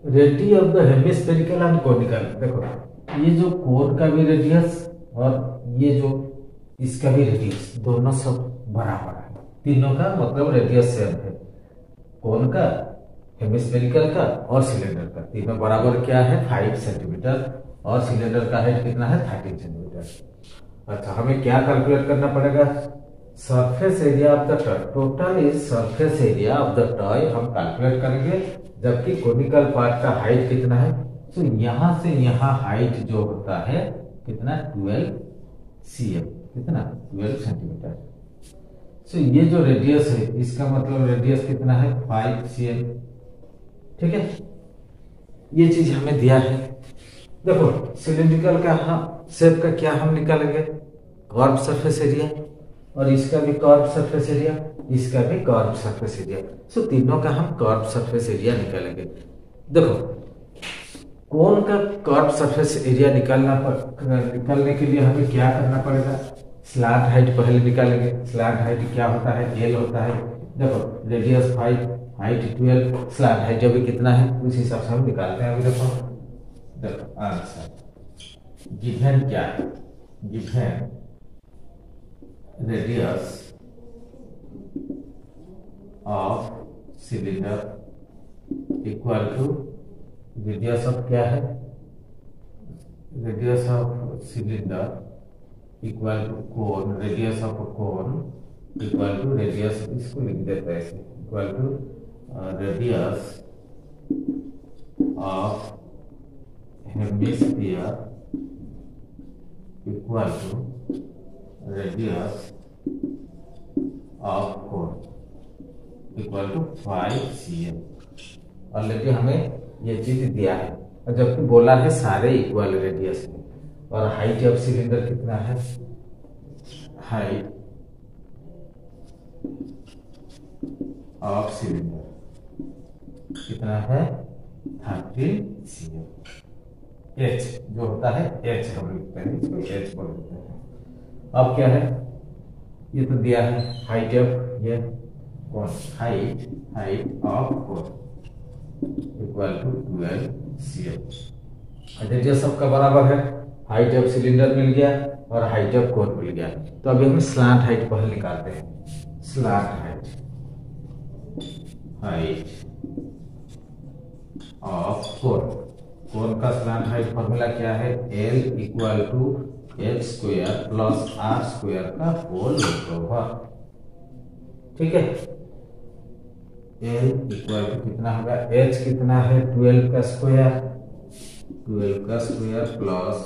radius of the hemispherical and conical, देखो ये जो कोन का भी रेडियस और ये जो इसका भी रेडियस, दोनों सब बराबर है, तीनों का मतलब रेडियस सेम है, कोन का, हेमिस्फेरिकल का और सिलेंडर का, तीनों बराबर क्या है 5 सेंटीमीटर और सिलेंडर का हाइट कितना है 13 सेंटीमीटर। अच्छा, हमें क्या कैलकुलेट करना पड़ेगा, surface area of the toy, total is surface area of the toy हम कैलकुलेट करेंगे, जबकि कोनिकल पार्ट का हाइट कितना है, तो यहां से यहां हाइट जो होता है कितना 12 cm, कितना 12 सेंटीमीटर। तो ये जो रेडियस है इसका मतलब रेडियस कितना है 5 cm। ठीक है, ये चीज हमें दिया है। देखो सिलिंड्रिकल का शेप का क्या हम निकालेंगे, कर्व सरफेस एरिया, और इसका भी कर्व सरफेस एरिया, इसका भी कर्व सरफेस एरिया, सो तीनों का हम कर्व सरफेस एरिया निकालेंगे। देखो कोन का कर्व सरफेस एरिया निकालने के लिए हमें क्या करना पड़ेगा, स्लैंट हाइट पहले निकालेंगे। स्लैंट हाइट क्या होता है, एल होता है। देखो रेडियस 5, हाइट 12, स्लैंट हाइट जो भी कितना है उस हिसाब से हम निकालते हैं। अभी देखो आंसर गिवन क्या है, given radius of cylinder equal to radius of क्या है, radius of cylinder equal to cone, radius of cone equal to radius, इसको लिख देते हैं equal to radius of hemisphere equal to radius of cone equal to 5 cm। और लेकिन हमें ये चीज दिया है, और जबकि बोला है सारे इक्वल रेडियस में। और हाइट ऑफ सिलेंडर कितना है, हाइट ऑफ सिलेंडर कितना है 13 cm। एच जो होता है एच हम लिखते हैं, इसको एच बोल देते हैं। अब क्या है, ये तो दिया है हाइट ऑफ ये cone, height of cone equal to 12 cm। Radius सबका बराबर है, हाइट ऑफ सिलेंडर मिल गया और हाइट ऑफ कोन मिल गया। तो अभी हम स्लैंट हाइट पहले निकालते हैं। Slant height height of cone. Cone का स्लैंट हाइट फॉर्मूला क्या है? L equal to h square plus r square का होल रूट ओवर। ठीक है, L इक्वल टू कितना होगा? h कितना है? 12 का स्क्वायर, 12 का स्क्वायर प्लस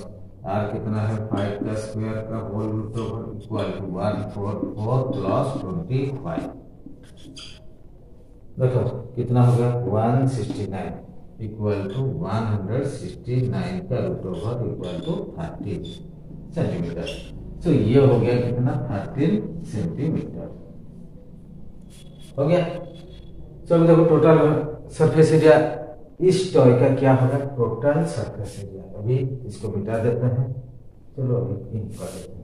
r कितना है? 5 का स्क्वायर का whole root over equal to 144 plus 25। देखो कितना होगा? 169 इक्वल टू 169 का root over equal to 13 centimetre. तो ये हो गया कितना? 13 सेंटीमीटर हो गया। चलो देखो टोटल सरफेस एरिया इस टॉय का क्या होगा? Total surface area. अभी इसको मिटा देते हैं। चलो अभी इन कर देते हैं।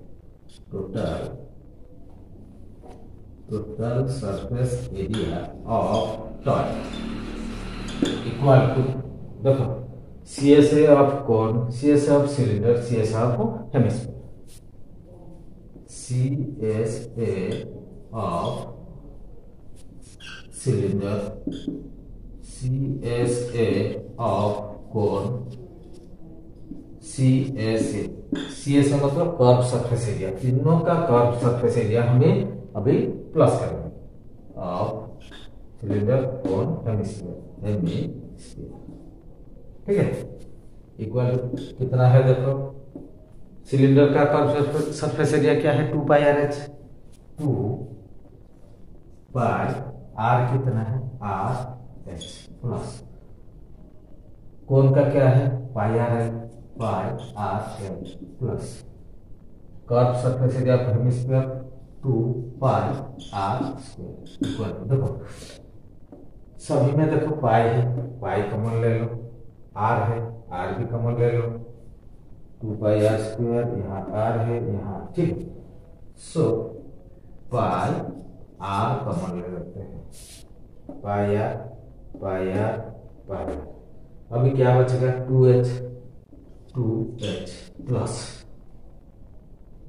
Total surface area of toy equal to, देखो CSA of cone, CSA of cylinder, CSA of hemisphere. CSA of cylinder, CSA of cone, CSA मतलब कर्व सरफेस एरिया। तीनों का कर्व सरफेस एरिया हमें अभी प्लस करेंगे ऑफ सिलेंडर, कोन, हेमिस्फीयर। ठीक है, equal कितना है? देखो सिलेंडर का कर्व सरफेस एरिया क्या है? 2 पाई RH। 2 पाई R कितना है? RH प्लस कोन का क्या है? पाई RL, pi RL plus curve surface area of hemisphere 2 pi R square equal. देखो सभी में देखो पाई है, पाई कॉमन ले लो, R है, R भी कॉमन ले लो, 2 पाई R स्क्वायर, यहाँ R है, यहाँ। ठीक, सो पाई R कॉमन ले लेते हैं, पाई R, पाई R, पाई R। अभी क्या बचेगा? 2h प्लस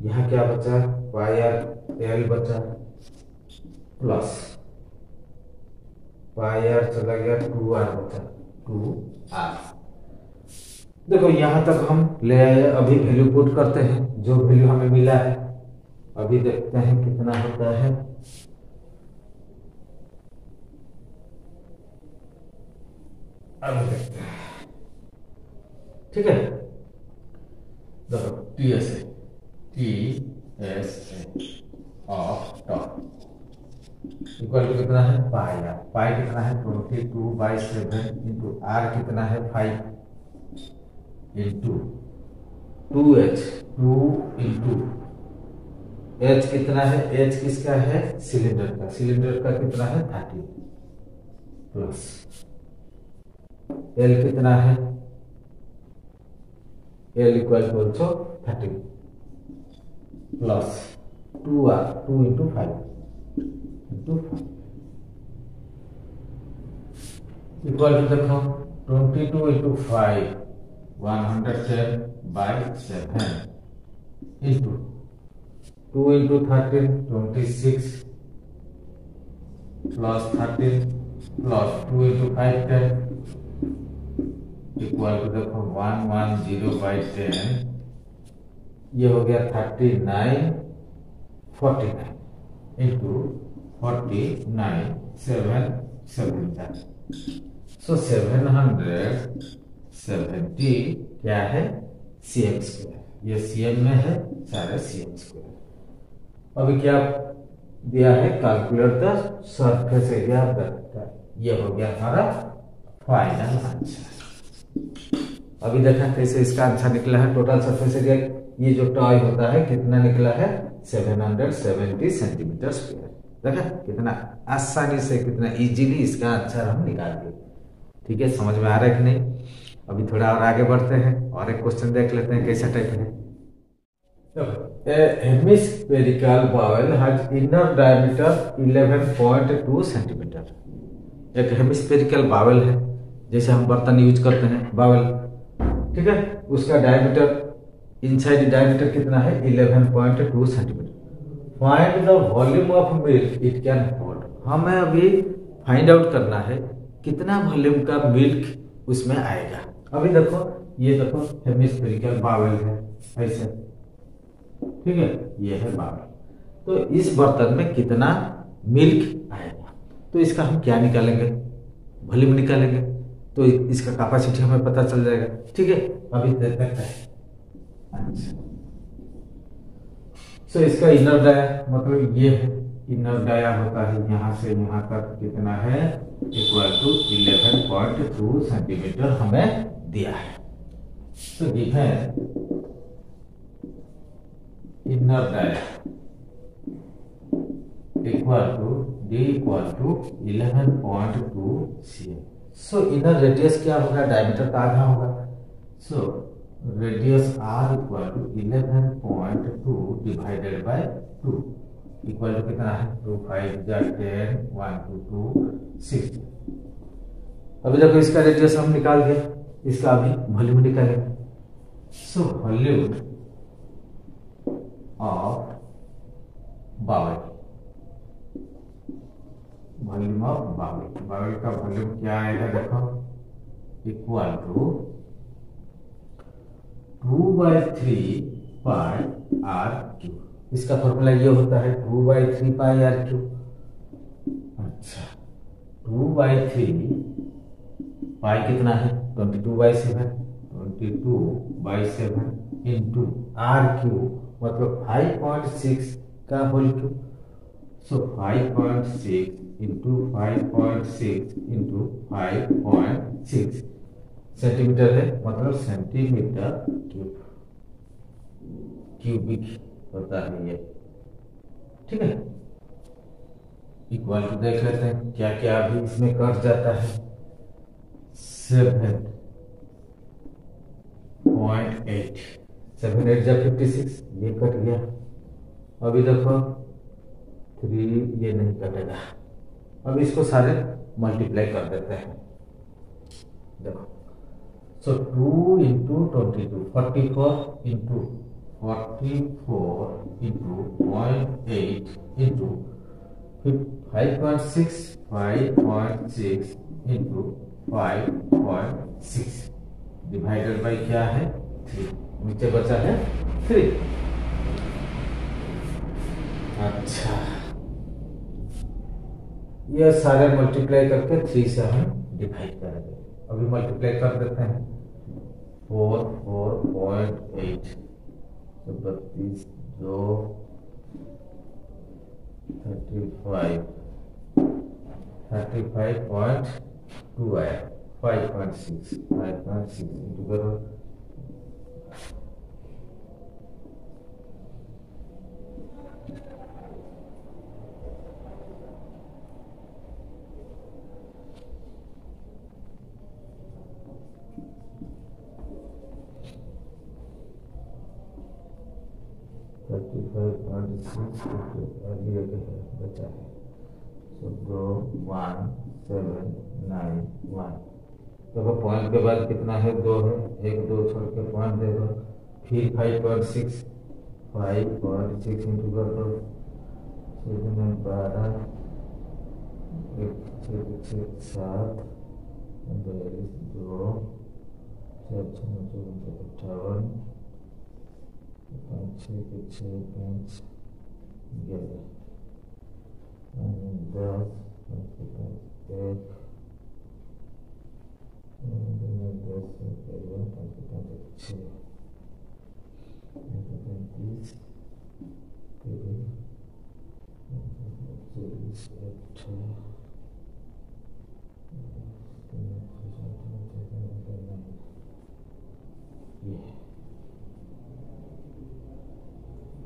यहाँ क्या बचा? पाई R L बचा प्लस पाई R चला गया, 2R बचा, 2R। देखो यहां तक हम ले आए। अभी वैल्यू पुट करते हैं, जो वैल्यू हमें मिला है। अभी देखते हैं कितना होता है। अभी देखते हैं। ठीक है, देखो TSA of top equal to कितना है? पाई R। पाई कितना है? 22/7 इंटू R कितना है? 5 इंटू 2H, 2 इंटू H कितना है? H किसका है? सिलेंडर का। सिलेंडर का कितना है? 30 प्लस L कितना है? L equal to also 30 plus 2R, 2 into 5 equal to देखो 22 into 5 110/7 into 2 into 13 26 plus 13 plus 2 into 5 10 equal to देखो 110/10। ये हो गया 39 49 इंटू 49 7 7 सो 770 क्या है? CM square. ये CM में है, सारे CM स्क्वायर। अभी क्या दिया है? Calculate the surface area of the toy. ये हो गया हमारा फाइनल आंसर। अभी देखा कैसे इसका आंसर निकला है। टोटल सरफेस एरिया ये जो टॉय होता है कितना निकला है? 770 सेंटीमीटर स्क्वायर। देखा कितना आसानी से, कितना इजीली इसका आंसर हम निकाल दिए। ठीक है, समझ में आ रहा है कि नहीं? अभी थोड़ा और आगे बढ़ते हैं और एक क्वेश्चन देख लेते हैं कैसा टाइप है। A hemispherical bowel has inner diameter 11.2 centimetre. एक हेमिस्फेरिकल बावल है, जैसे हम बर्तन यूज करते हैं बावल, ठीक है, उसका डायमीटर, इनसाइड डायमीटर कितना है? 11.2 centimetre. Find the volume of milk it can hold. हमें अभी फाइंड आउट करना है कितना वॉल्यूम का मिल्क उसमें आएगा। अभी देखो, ये देखो हेमिस्फेरिकल बावल है ऐसे, ठीक है, ये है बावल। तो इस बर्तन में कितना मिल्क आएगा, तो इसका हम क्या निकालेंगे, वॉल्यूम निकालेंगे, तो इसका कैपेसिटी हमें पता चल जाएगा। ठीक है, अभी देखते हैं। अच्छा, सो इसका इनर डाया मतलब ये है, इनर डाया होता है यहाँ से यहाँ तक कितना है, इक्वल टू 11.2 सेंटीमीटर हमें दिया है। तो given inner dia equal to D equal to 11.2 cm। So inner radius क्या होगा, डायमीटर का आधा होगा। So radius R equal to 11.2 divided by 2 equal to कितना है, 2 5 10 1 2 2 6। अभी देखो इसका रेडियस हम निकाल दिया, इसका अभी वॉल्यूम निकालेंगे। So volume of bowl, volume of bowl, bowl का वॉल्यूम क्या आएगा देखो, equal to 2/3 pi R cube. इसका फॉर्मूला ये होता है 2/3 पाई आर क्यू। अच्छा, 2/3 पाई कितना है, 22/7, 22/7 इंटू आर क्यू मतलब 5.6 का होल क्यू। सो 5.6 इंटू 5.6 इंटू 5.6 सेंटीमीटर है, मतलब सेंटीमीटर क्यूबिक होता है ये। ठीक है, इक्वल टू देख लेते हैं क्या क्या अभी इसमें कट जाता है। 7.8 7 8 जा 56, ये कट गया। अभी देखो 3 ये नहीं कटेगा। अब इसको सारे मल्टीप्लाई कर देते हैं। देखो, सो 2 into 22 44 into 44 into 0.8 into 5.6 5.6 into 5.6 divided by क्या है 3, नीचे बचा है 3। अच्छा, ये सारे मल्टीप्लाई करके 3 से हम डिवाइड करेंगे। अभी मल्टीप्लाई कर देते हैं 4.8 तो 32 2 35.2 आया, 5.6 इंटू करो 35.6 बचा है। तो 2 1 7 9 1। देखो पॉइंट के बाद कितना है, 2 है, 1 2 छोड़ के पॉइंट दे दो, फिर 5.6 इंटू कर दो 12 1 6 7 2 4 58 5 6 5 11 10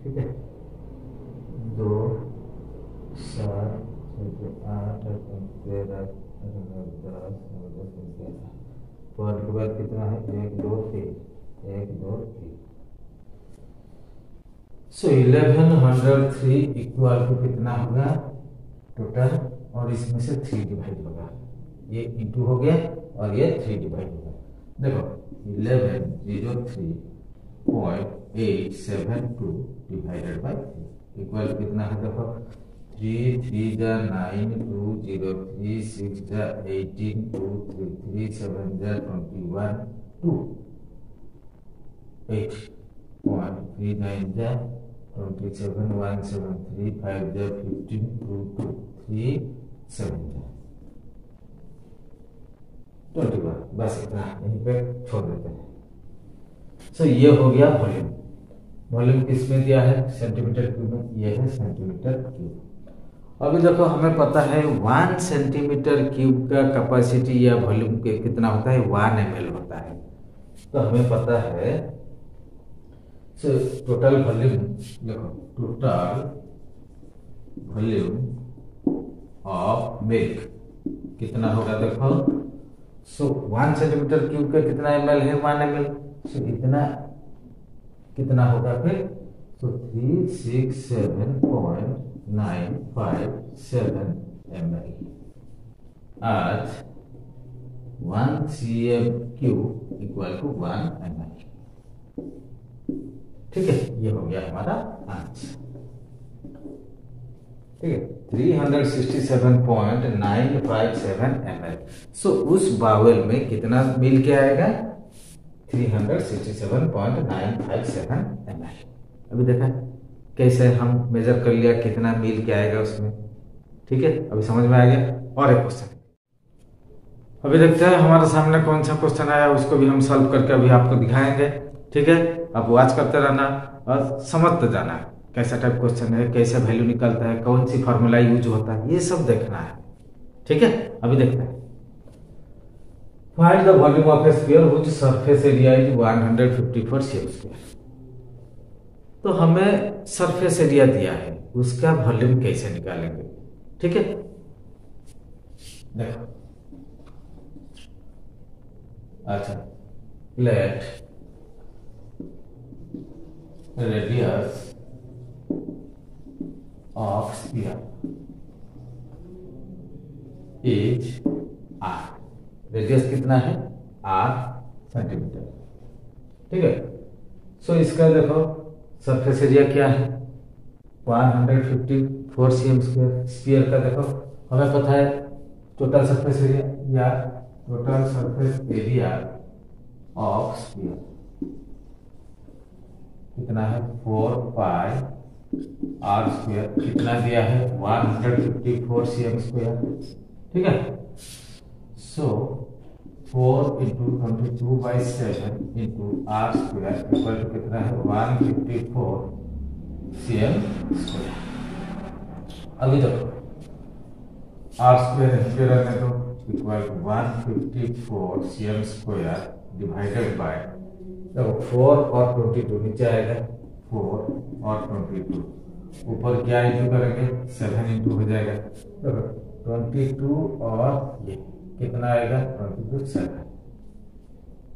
ठीक है, 2 7 8 13 10 पॉइंट के बाद कितना है, 1 2 3 1 2 3। सो 1103 इक्वल टू कितना होगा टोटल, और इसमें से 3 डिवाइड होगा, ये इंटू हो गया और ये 3 डिवाइड होगा। देखो 1103.872 डिवाइडेड बाई 3 इक्वल कितना है, देखो 3 जा 9, 2 0 3 6 जा 18, 2 3 3 7 जा 21, 2 8 1 3 9 जा 27, 1 7 3 5 जा 15, 2 2 3 7 जा 21। बस इतना यहीं पे छोड़ देते हैं। सो ये हो गया वॉल्यूम। वॉल्यूम किस में दिया है? सेंटीमीटर क्यूब में। ये है सेंटीमीटर क्यूब। अभी देखो हमें पता है 1 सेंटीमीटर क्यूब का कैपेसिटी या वॉल्यूम कितना होता है? 1 ml होता है। तो हमें पता है टोटल वॉल्यूम, देखो टोटल वॉल्यूम ऑफ मिल्क कितना होगा? देखो 1 सेंटीमीटर क्यूब का कितना ml है? 1 ml। इतना कितना होगा फिर? 367.957 ml आज 1 cm cube equal to 1 ml। ठीक है, ये हो गया हमारा आंसर। ठीक है, 367.957 ml। सो उस बाउल में कितना मिल के आएगा? 367.957 ml। अभी देखा कैसे हम मेजर कर लिया कितना मिल के आएगा उसमें। ठीक है, अभी समझ में आ गया। और एक क्वेश्चन अभी देखते हैं हमारे सामने कौन सा क्वेश्चन आया, उसको भी हम सॉल्व करके अभी आपको दिखाएंगे। ठीक है, आप वॉच करते रहना और समझते जाना कैसा टाइप क्वेश्चन है, कैसे वैल्यू निकलता है, कौन सी फॉर्मूला यूज होता है, ये सब देखना है। ठीक है, अभी देखते हैं। Find the volume of a sphere which surface area is 154 cm²। तो हमें सरफेस एरिया दिया है, उसका वॉल्यूम कैसे निकालेंगे? ठीक है, देखो अच्छा, let radius of sphere is r। Radius कितना है? r centimetre. ठीक है, सो इसका देखो सरफेस एरिया क्या है? 154 cm²। स्फीयर का देखो हमें पता है टोटल सरफेस एरिया या total surface area of sphere कितना है? 4πr²। कितना दिया है? 154 cm²। ठीक है, सो 4 × 22/7 × r² इक्वल टू कितना है? 154 cm²। अभी देखो r² पे रहने दो, equal to 154 cm² divided by, देखो 4 और 22 नीचे आएगा, 4 और 22 ऊपर क्या इंटू करेंगे? 7 इंटू हो जाएगा। देखो 22 और ये कितना आएगा? 22 7।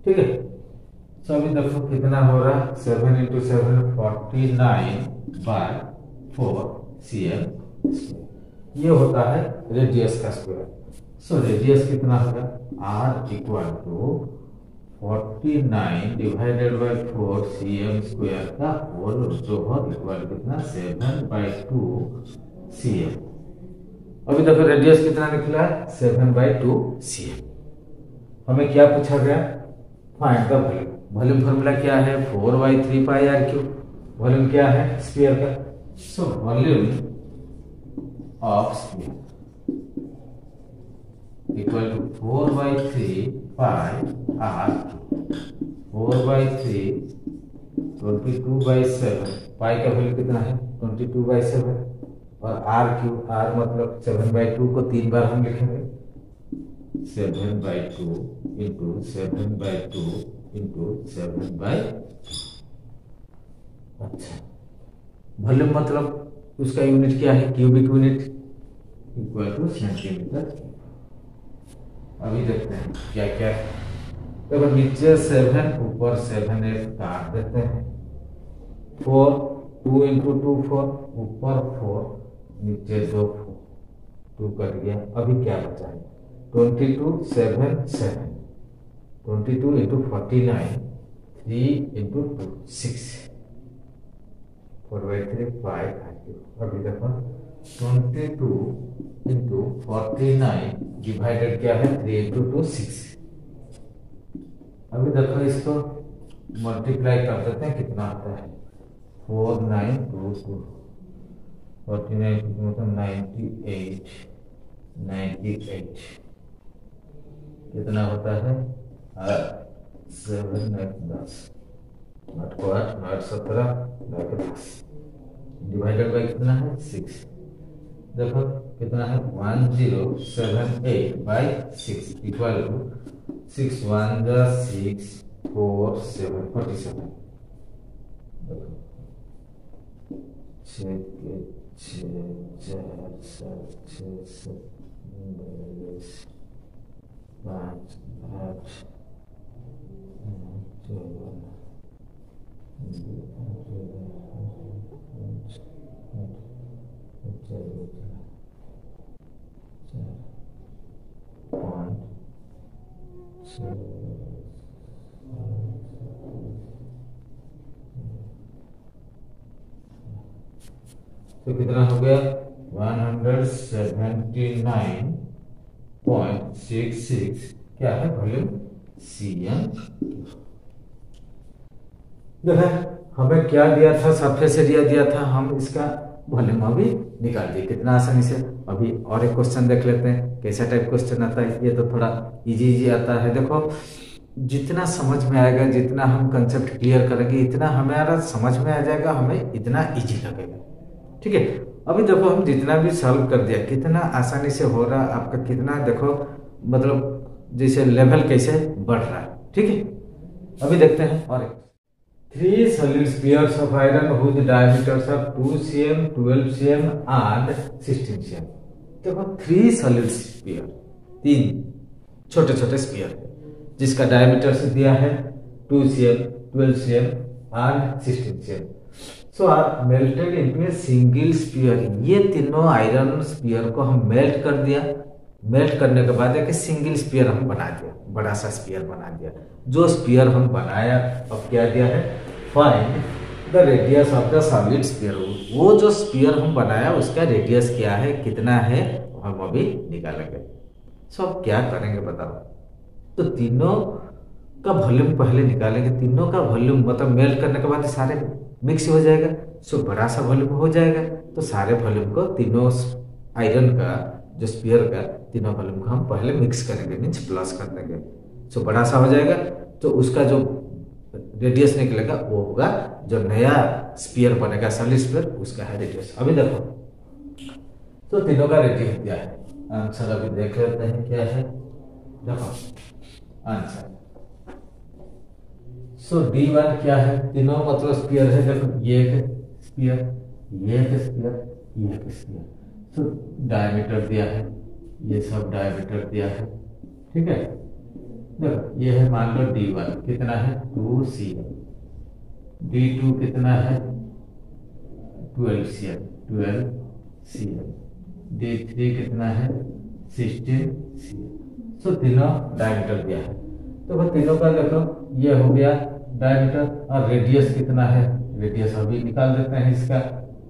ठीक है, सो अभी देखो कितना हो रहा है? 7 × 7 49/4 cm²। ये होता है रेडियस का स्क्वायर। सो रेडियस कितना होगा? r equal to 49 divided by 4 cm² का होल जोहर इक्वल कितना? 7/2 cm। अभी देखो रेडियस कितना निकला है? 7/2 cm। हमें क्या पूछा गया? Find the volume. Volume formula क्या है? 4/3πr³। वॉल्यूम क्या है स्फीयर का? So volume of sphere equal to 4/3πr³। 4/3 22/7। Pi का वैल्यू कितना है? 22/7 और r³ r मतलब 7/2 को 3 बार हम लिखेंगे। 7/2 × 7/2 × 7/2। अच्छा, वॉल्यूम मतलब उसका यूनिट क्या है? Cubic unit equal two centimetre. अभी देखते हैं क्या क्या है। देखो नीचे 7 ऊपर 7 8 काट देते हैं। 4 2 × 2 4 ऊपर 4 नीचे 2 2 कट गया। अभी क्या बचा है? 22 7 7 22 × 49 3 × 2 6 4/3 5। अभी देखो 22 इंटू 49 डिवाइडेड क्या है 3 इंटू 2 6। अभी देखो इसको मल्टीप्लाई कर देते हैं कितना आता है 4922 49 मतलब 98 98 कितना होता है 7 10 8 को 8 8 17 10 डिवाइडेड बाई कितना है 6। देखो कितना है 1078 बाई 6 इक्वल टू 6 1 6 4 7 47। देखो 6 4 7 6 7 5 8 तो कितना हो गया 179.66 क्या है वॉल्यूम CN। देखा हमें क्या दिया था सरफेस एरिया दिया था, हम इसका वॉल्यूम अभी निकाल दिए कितना आसानी से। अभी और एक क्वेश्चन देख लेते हैं कैसा टाइप क्वेश्चन आता है। ये तो थोड़ा इजी आता है। देखो जितना समझ में आएगा, जितना हम कंसेप्ट क्लियर करेंगे इतना हमारा समझ में आ जाएगा, हमें इतना इजी लगेगा। ठीक है, अभी देखो हम जितना भी सॉल्व कर दिया कितना आसानी से हो रहा आपका, कितना देखो मतलब जैसे लेवल कैसे बढ़ रहा है। ठीक है, अभी देखते हैं और एक 3 solid spheres of iron whose diameters are 2 cm, 12 cm and 16 cm। देखो 3 solid sphere, 3 छोटे छोटे स्पीयर जिसका डायमीटर से दिया है 2 cm, 12 cm and 16 cm। So are melted into a single sphere. ये तीनों आयरन स्पीयर को हम मेल्ट कर दिया। मेल्ट करने के बाद एक सिंगल स्पीयर हम बना दिया, बड़ा सा स्पीयर बना दिया। जो स्पीयर हम बनाया अब क्या दिया है find the radius of the solid sphere. वो जो स्पीयर हम बनाया उसका रेडियस क्या है, कितना है, हम अभी निकालेंगे। सो अब क्या करेंगे बताओ। तो तीनों का वॉल्यूम पहले निकालेंगे। तीनों का वॉल्यूम मतलब मेल्ट करने के बाद सारे मिक्स हो जाएगा। सो बड़ा सा वॉल्यूम हो जाएगा। तो सारे वॉल्यूम को तीनों आयरन का जो स्पीयर का तीनों वॉल्यूम को हम पहले मिक्स करेंगे, मीन्स प्लस कर देंगे। सो बड़ा सा हो जाएगा। तो उसका जो रेडियस निकलेगा वो होगा जो नया स्पीयर बनेगा सॉलिड स्पीयर, उसका है रेडियस। अभी देखो तो तीनों का रेडियस क्या है, आंसर अभी देख लेते हैं क्या है। देखो आंसर सो D1 क्या है, तीनों मतलब स्पीयर है। देखो ये एक स्पीयर, ये एक स्पीयर, ये एक स्पीयर। तो डायमीटर दिया है, ये सब डायमीटर दिया है। ठीक है, देखो ये है मान लो D1 कितना है 2 cm, D2 कितना है 12 cm, 12 cm, D3 कितना है 16 cm। तो तीनों डायमीटर दिया है। तो भाई तीनों का देखो ये हो गया डायमीटर। और रेडियस कितना है, रेडियस अभी निकाल देते हैं इसका।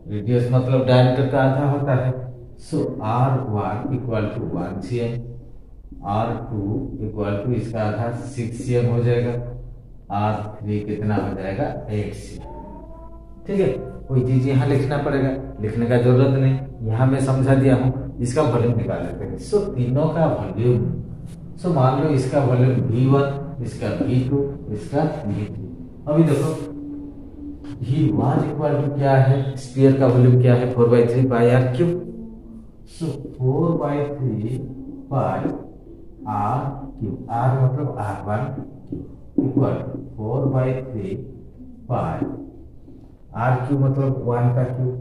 रेडियस मतलब डायमीटर का आधा होता है। So R1 equal to 1 cm, R2 equal to इसका आधा 6 cm हो जाएगा, R3 कितना हो जाएगा 8 cm। ठीक है, कोई चीज यहाँ लिखना पड़ेगा, लिखने का जरूरत नहीं, यहाँ मैं समझा दिया हूँ। इसका वॉल्यूम निकाल लेते हैं। सो तीनों का वॉल्यूम, सो मान लो इसका वॉल्यूम V1, इसका V2, इसका V3। अभी देखो V1 इक्वल टू क्या है, स्फीयर का वॉल्यूम क्या है 4/3 pi R cube. So 4/3 pi R cube, R मतलब R1 equal to 4/3 pi R cube मतलब 1 का क्यूब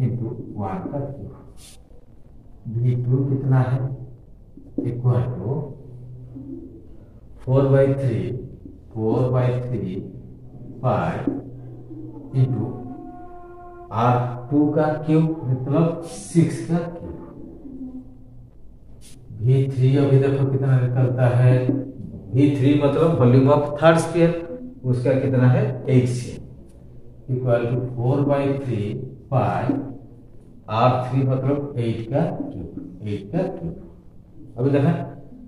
इंटू 1 का क्यूब। V2 कितना है equal to 4/3 pi into R2 का क्यूब मतलब 6 का क्यूब। V3 अभी देखो कितना निकलता है, V3 मतलब वॉल्यूम ऑफ थर्ड स्फीयर, उसका कितना है 8 cm equal to 4/3 pi R3 मतलब 8 का क्यूब, 8 का क्यूब। अभी देखा,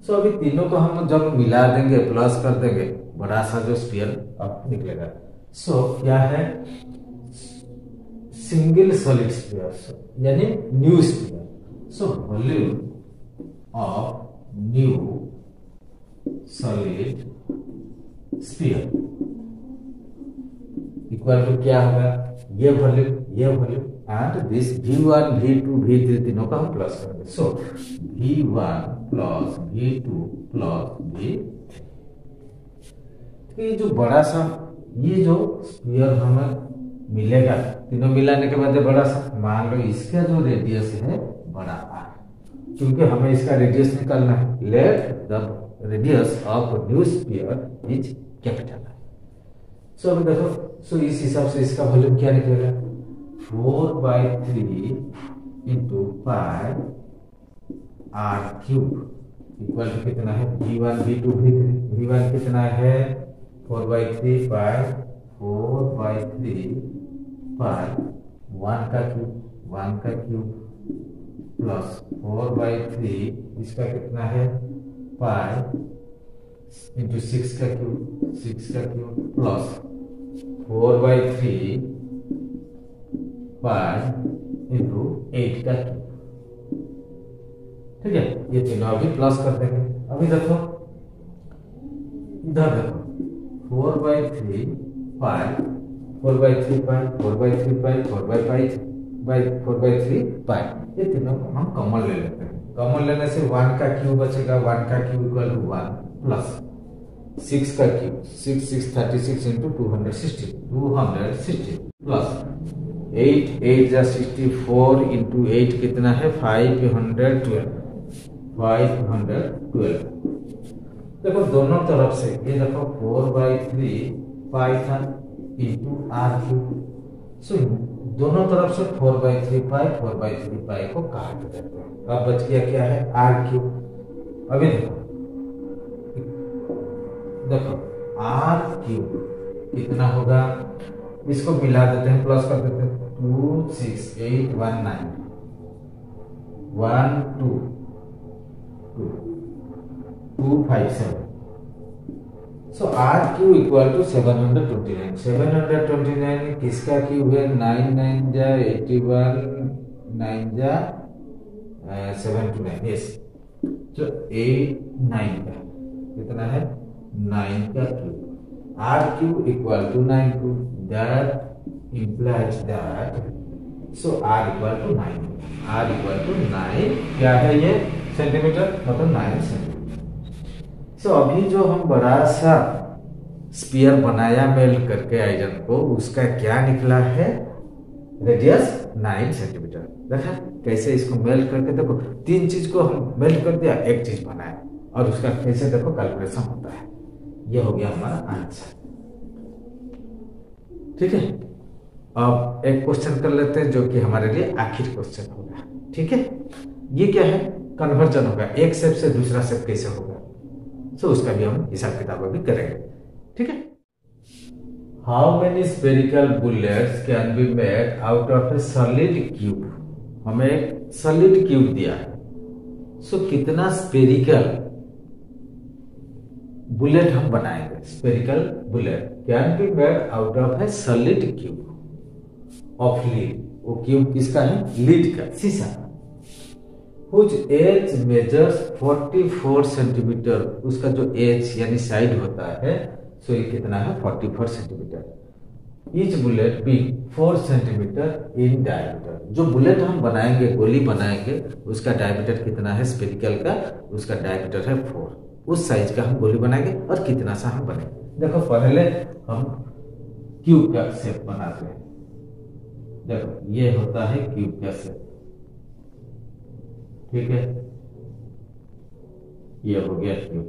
सो अभी तीनों को हम जब मिला देंगे, प्लस कर देंगे, बड़ा सा जो स्फीयर अब निकलेगा। सो क्या है, सिंगल सॉलिड स्फीयर यानी new sphere. So volume of new solid sphere equal to क्या होगा, ये volume and this V1 V2 V3 तीनों का हम प्लस करेंगे। सो V1 plus V2 plus V3। ये जो बड़ा सा ये जो स्फीयर हमें मिलेगा, तीनों मिलाने के बाद बड़ा सा, मान लो इसका जो रेडियस है बड़ा R, क्योंकि हमें इसका रेडियस निकालना है। Let the radius of new sphere is capital. So अभी देखो, सो इस हिसाब से इसका वॉल्यूम क्या निकलेगा, 4/3 into pi R cube equal to कितना है, V1 V2 V3। V1 कितना है 4/3 पाई 4/3 पाई 1 का क्यूब प्लस 4/3 इसका कितना है पाई इंटू 6 का क्यूब प्लस 4/3 पाई इंटू 8 का क्यूब। ठीक है, ये तीनों अभी प्लस कर देंगे। अभी देखो इधर देखो, 4/3 पाई 4/3 पाई 4/3 पाई 4/3 पाई, ये तीनों को हम कॉमन ले लेते हैं। कॉमन लेने से 1 का क्यूब बचेगा, 1 का क्यूब इक्वल टू 1 प्लस 6 का क्यूब 6 36 इंटू 260 प्लस 8 जा 64 इंटू 8 कितना है 512। देखो दोनों तरफ से ये देखो 4/3 पाई था इंटू R क्यूब। सो दोनों तरफ से 4/3 पाई को काट देते हैं। अब बच गया क्या है R क्यूब। अभी देखो R क्यूब कितना होगा, इसको मिला देते हैं, प्लस कर देते हैं, 2 6 8 1 9 1 2 2 5 7। So R cube equal to 729 किसका क्यूब है, 9 9 जा 81 9 जा 729। यस, तो 8 9 का कितना है 9 का cube. R cube equal to 9 cube, that implies that so R equal to 9। R equal to 9 क्या है, ये सेंटीमीटर, मतलब 9 सेंटीमीटर। सो अभी जो हम बड़ा सा स्फीयर बनाया मेल्ट करके आइजन को, उसका क्या निकला है, रेडियस 9 सेंटीमीटर। देखा कैसे इसको मेल्ट करके, देखो 3 चीज को हम मेल्ट कर दिया, एक चीज बनाया, और उसका कैसे देखो कैलकुलेशन होता है। ये हो गया हमारा आंसर। ठीक है, अब एक क्वेश्चन कर लेते हैं जो कि हमारे लिए आखिरी क्वेश्चन होगा। ठीक है, ये क्या है, कन्वर्जन होगा, एक शेप से दूसरा शेप कैसे होगा। सो उसका भी हम हिसाब किताब भी करेंगे। ठीक है, how many spherical bullets can be made out of A solid cube. हमें एक सॉलिड क्यूब दिया है, सो कितना स्फेरिकल बुलेट हम बनाएंगे। Spherical bullet can be made out of A solid cube of lead. वो क्यूब किसका है, लीड का, शीशा। Whose edge measures 44 centimetre. उसका जो एज यानी साइड होता है, सो ये कितना है 44 centimetre. Each bullet be 4 centimetre in diameter. जो बुलेट हम बनाएंगे, गोली बनाएंगे, उसका डायमीटर कितना है स्फेरिकल का, उसका डायमीटर है 4। उस साइज का हम गोली बनाएंगे और कितना सा हम बनाएंगे। देखो पहले हम क्यूब का शेप बनाते हैं। देखो ये होता है क्यूब का शेप, ठीक है, ये हो गया क्यूब।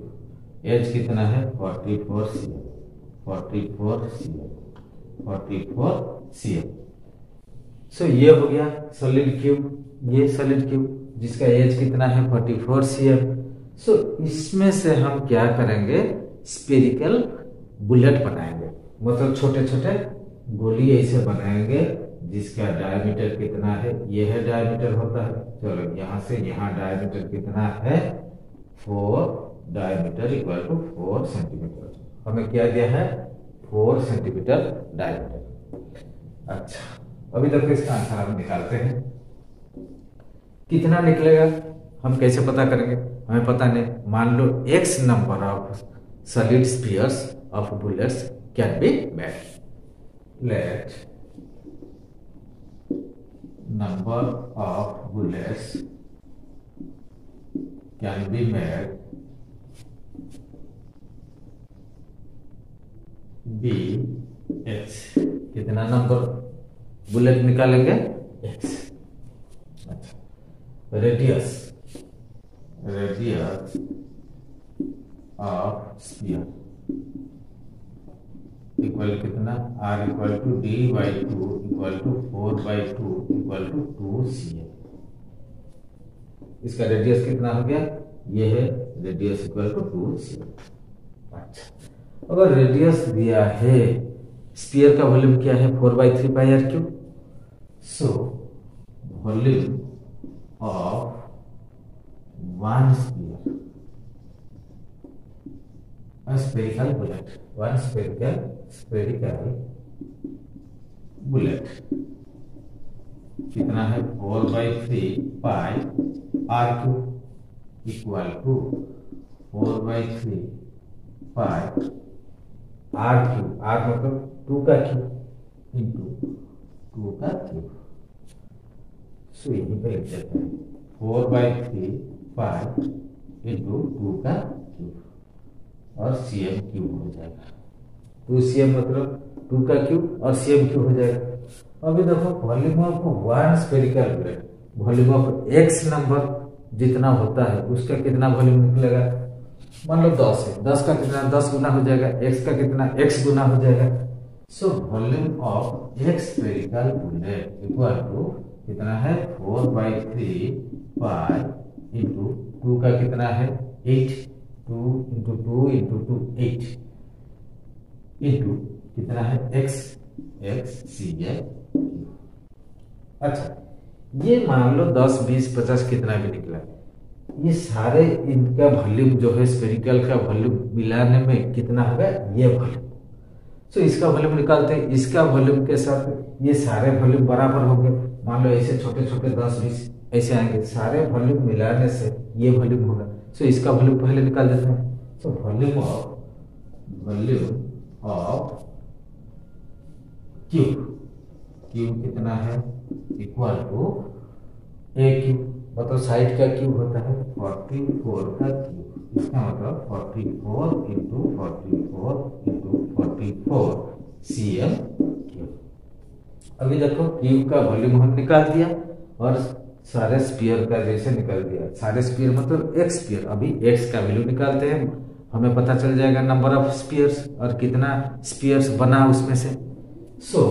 एज कितना है 44 cm, 44 cm, 44 cm। सो ये हो गया सॉलिड क्यूब। ये सॉलिड क्यूब जिसका एज कितना है 44 cm। सो इसमें से हम क्या करेंगे, स्फेरिकल बुलेट बनाएंगे, मतलब छोटे छोटे गोली ऐसे बनाएंगे जिसका डायमीटर कितना है, ये है डायमीटर होता है। चलो यहाँ से यहाँ डायमीटर कितना है 4, डायमीटर इक्वल टू 4 सेंटीमीटर। हमें क्या दिया है 4 सेंटीमीटर डायमीटर। अच्छा अभी देखो इसका आंसर हम निकालते हैं। कितना निकलेगा हम कैसे पता करेंगे, हमें पता नहीं। मान लो x number of solid spheres of bullets can be made. Let number of bullets can be made be x। कितना नंबर बुलेट निकालेंगे x। अच्छा रेडियस ऑफ स्फीयर इक्वल कितना r equal to d/2 equal to 4/2 equal to 2cm। इसका radius कितना हो गया, ये है रेडियस इक्वल टू 2cm। अच्छा अगर रेडियस दिया है, स्फीयर का वॉल्यूम क्या है 4/3πr3। So volume of one sphere spherical bullet, one spherical bullet कितना है 4/3πr³ equal to 4/3πr³, r मतलब 2 का क्यूब इंटू 2 का क्यूब। सो यहीं पे लिख देते हैं 4/3π इंटू 2 का क्यूब और cm क्यूब हो जाएगा। 2cm मतलब 2 का क्यूब और cm क्यूब हो जाएगा। अभी देखो volume of one spherical bullet, volume of x number जितना होता है उसका कितना वॉल्यूम निकलेगा। मान लो 10 है, 10 का कितना 10 गुना हो जाएगा, x का कितना x गुना हो जाएगा। So volume of x spherical bullet equal to कितना है 4/3π इंटू 2 का कितना है 8, 2 इंटू 2 इंटू 2 8 इंटू कितना है x cm। अच्छा ये मान लो 10 20 50 कितना भी निकला, ये सारे इनका वॉल्यूम जो है स्फेरिकल का वॉल्यूम मिलाने में कितना होगा ये वॉल्यूम। सो इसका वॉल्यूम निकालते हैं, इसका वॉल्यूम के साथ ये सारे वॉल्यूम बराबर होंगे। मान लो ऐसे छोटे छोटे 10 20 ऐसे आएंगे, सारे वॉल्यूम मिलाने से ये वॉल्यूम होगा। सो इसका वॉल्यूम पहले निकाल देते हैं। सो वॉल्यूम ऑफ क्यूब कितना है इक्वल टू a क्यूब, मतलब साइड का क्यूब होता है 44 का क्यूब। इसका मतलब 44 इंटू 44 इंटू 44 cm क्यूब। अभी देखो क्यूब का वॉल्यूम हम निकाल दिया और सारे स्फीयर का जैसे निकाल दिया। सारे स्फीयर मतलब एक स्फीयर, अभी x का वैल्यू निकालते हैं, हमें पता चल जाएगा नंबर ऑफ स्फीयर्स और कितना स्फीयर्स बना उसमें से। सो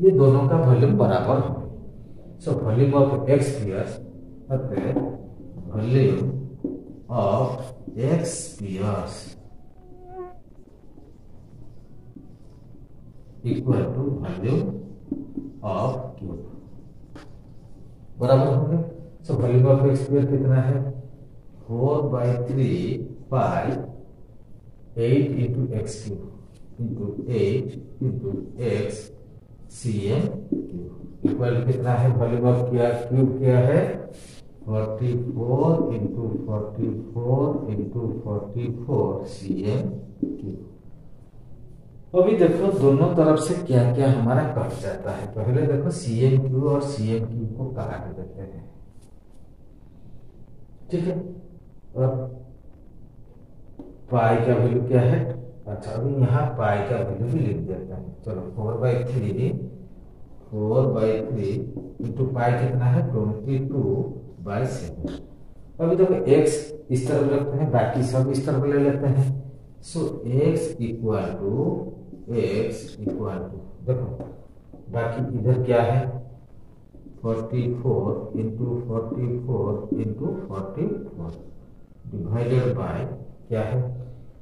ये दोनों का वॉल्यूम बराबर होंगे। So volume of x spheres अतः volume of x spheres equal to volume of cube बराबर होंगे। So volume of x square कितना है 4/3π 8 into X cube into 8 into x cm cube equal कितना है वॉल्यूम ऑफ क्यूब क्या है 44 into 44 into 44 cm cube. अभी देखो दोनों तरफ से क्या क्या हमारा कट जाता है। पहले देखो cm क्यूब और cm क्यूब को काट देते हैं, ठीक है। और पाई का वैल्यू क्या है, अच्छा अभी यहाँ पाई का वैल्यू भी लिख देते हैं। चलो 4/3 इंटू पाई कितना है 22/7। अभी देखो x इस तरफ रखते हैं, बाकी सब इस तरफ ले लेते हैं। सो x इक्वल टू देखो बाकी इधर क्या है 44 इंटू 44 इंटू 44 डिवाइडेड बाय क्या है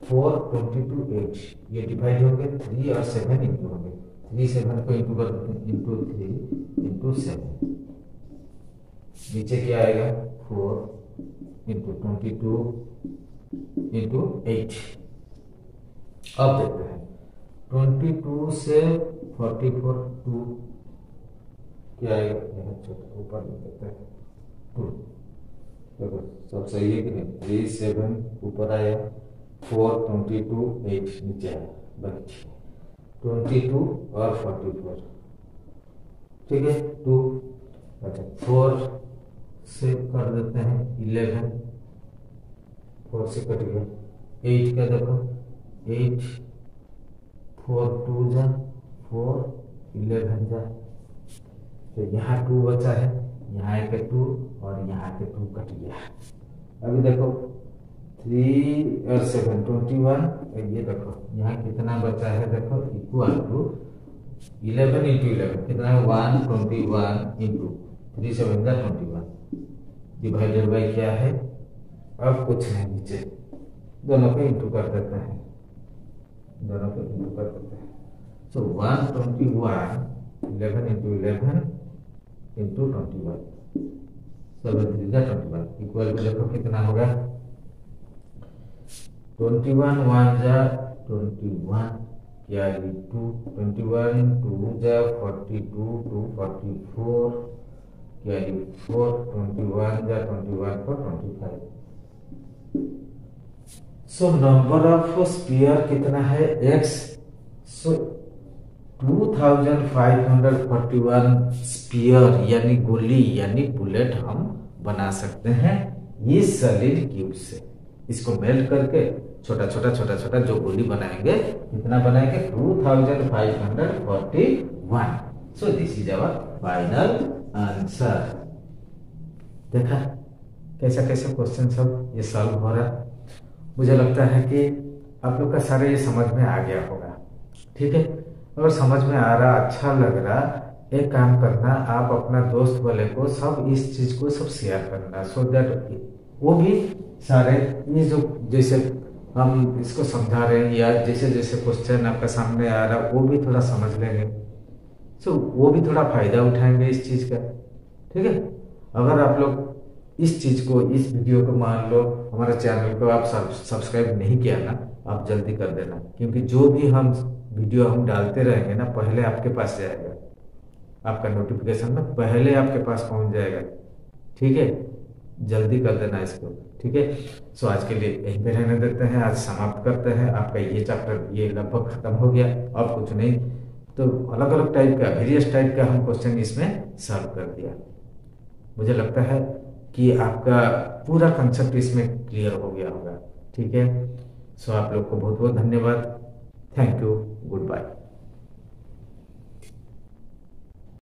4 22 8, ये डिवाइड होंगे 3 और 7 इंटू होंगे 3 7 को इंटू कर देते हैं, इंटू 3 इंटू 7, नीचे क्या आएगा 4 इंटू 22 इंटू 8। अब देखते हैं 22 से 44 2 क्या आएगा, यहाँ छोटा ऊपर लिख देते हैं 2। देखो सब सही है कि नहीं, 3 7 ऊपर आया, 4 22 8 नीचे आया, बस 22 और 44, ठीक है 2। अच्छा 4 से कर देते हैं 11, 4 से कट गया, 8 का देखो 8 4 2 जा 4 11 जा, तो यहाँ 2 बचा है, यहाँ के 2 और यहाँ के 2 कट गया। अभी देखो 3 और 7 21, ये देखो यहाँ कितना बचा है, देखो इक्वल टू 11 इंटू 11 कितना है 121 इंटू 3 7 21 डिवाइडेड बाई क्या है, अब कुछ नहीं, नीचे दोनों को इंटू कर देते हैं, दोनों को इंटू कर देते हैं। सो 121 11 इंटू 11 इंटू 21 7 3 21 इक्वल टू देखो कितना होगा 21 1 जा 21 क्या 2 21 2 जा 42 2 44 क्या 4 21 जा 21 for 25। So number of sphere कितना है x, सो 2541 स्पीयर यानी गोली यानी बुलेट हम बना सकते हैं इस सॉलिड क्यूब से। इसको मेल्ट करके छोटा छोटा जो गोली बनाएंगे कितना बनाएंगे 2541। So this is our final answer. देखा कैसा कैसा क्वेश्चन सब ये सॉल्व हो रहा है। मुझे लगता है कि आप लोग का सारे ये समझ में आ गया होगा, ठीक है। अगर समझ में आ रहा, अच्छा लग रहा, एक काम करना, आप अपना दोस्त वाले को सब इस चीज को सब शेयर करना, सो दैट वो भी सारे ये जो जैसे हम इसको समझा रहे हैं या जैसे जैसे क्वेश्चन आपका सामने आ रहा वो भी थोड़ा समझ लेंगे, सो वो भी थोड़ा फायदा उठाएंगे इस चीज का, ठीक है। अगर आप लोग इस चीज को, इस वीडियो को मान लो हमारे चैनल को आप सब्सक्राइब नहीं किया ना, आप जल्दी कर देना, क्योंकि जो भी हम वीडियो हम डालते रहेंगे ना पहले आपके पास जाएगा, आपका नोटिफिकेशन में पहले आपके पास पहुंच जाएगा, ठीक है। जल्दी कर देना इसको, ठीक है। सो आज के लिए यहीं पे रहने देते हैं, आज समाप्त करते हैं। आपका ये चैप्टर ये लगभग खत्म हो गया, अब कुछ नहीं, तो अलग अलग टाइप का वेरियस टाइप का हम क्वेश्चन इसमें सॉल्व कर दिया। मुझे लगता है कि आपका पूरा कंसेप्ट इसमें क्लियर हो गया होगा, ठीक है। सो आप लोग को बहुत बहुत धन्यवाद, थैंक यू, गुड बाय।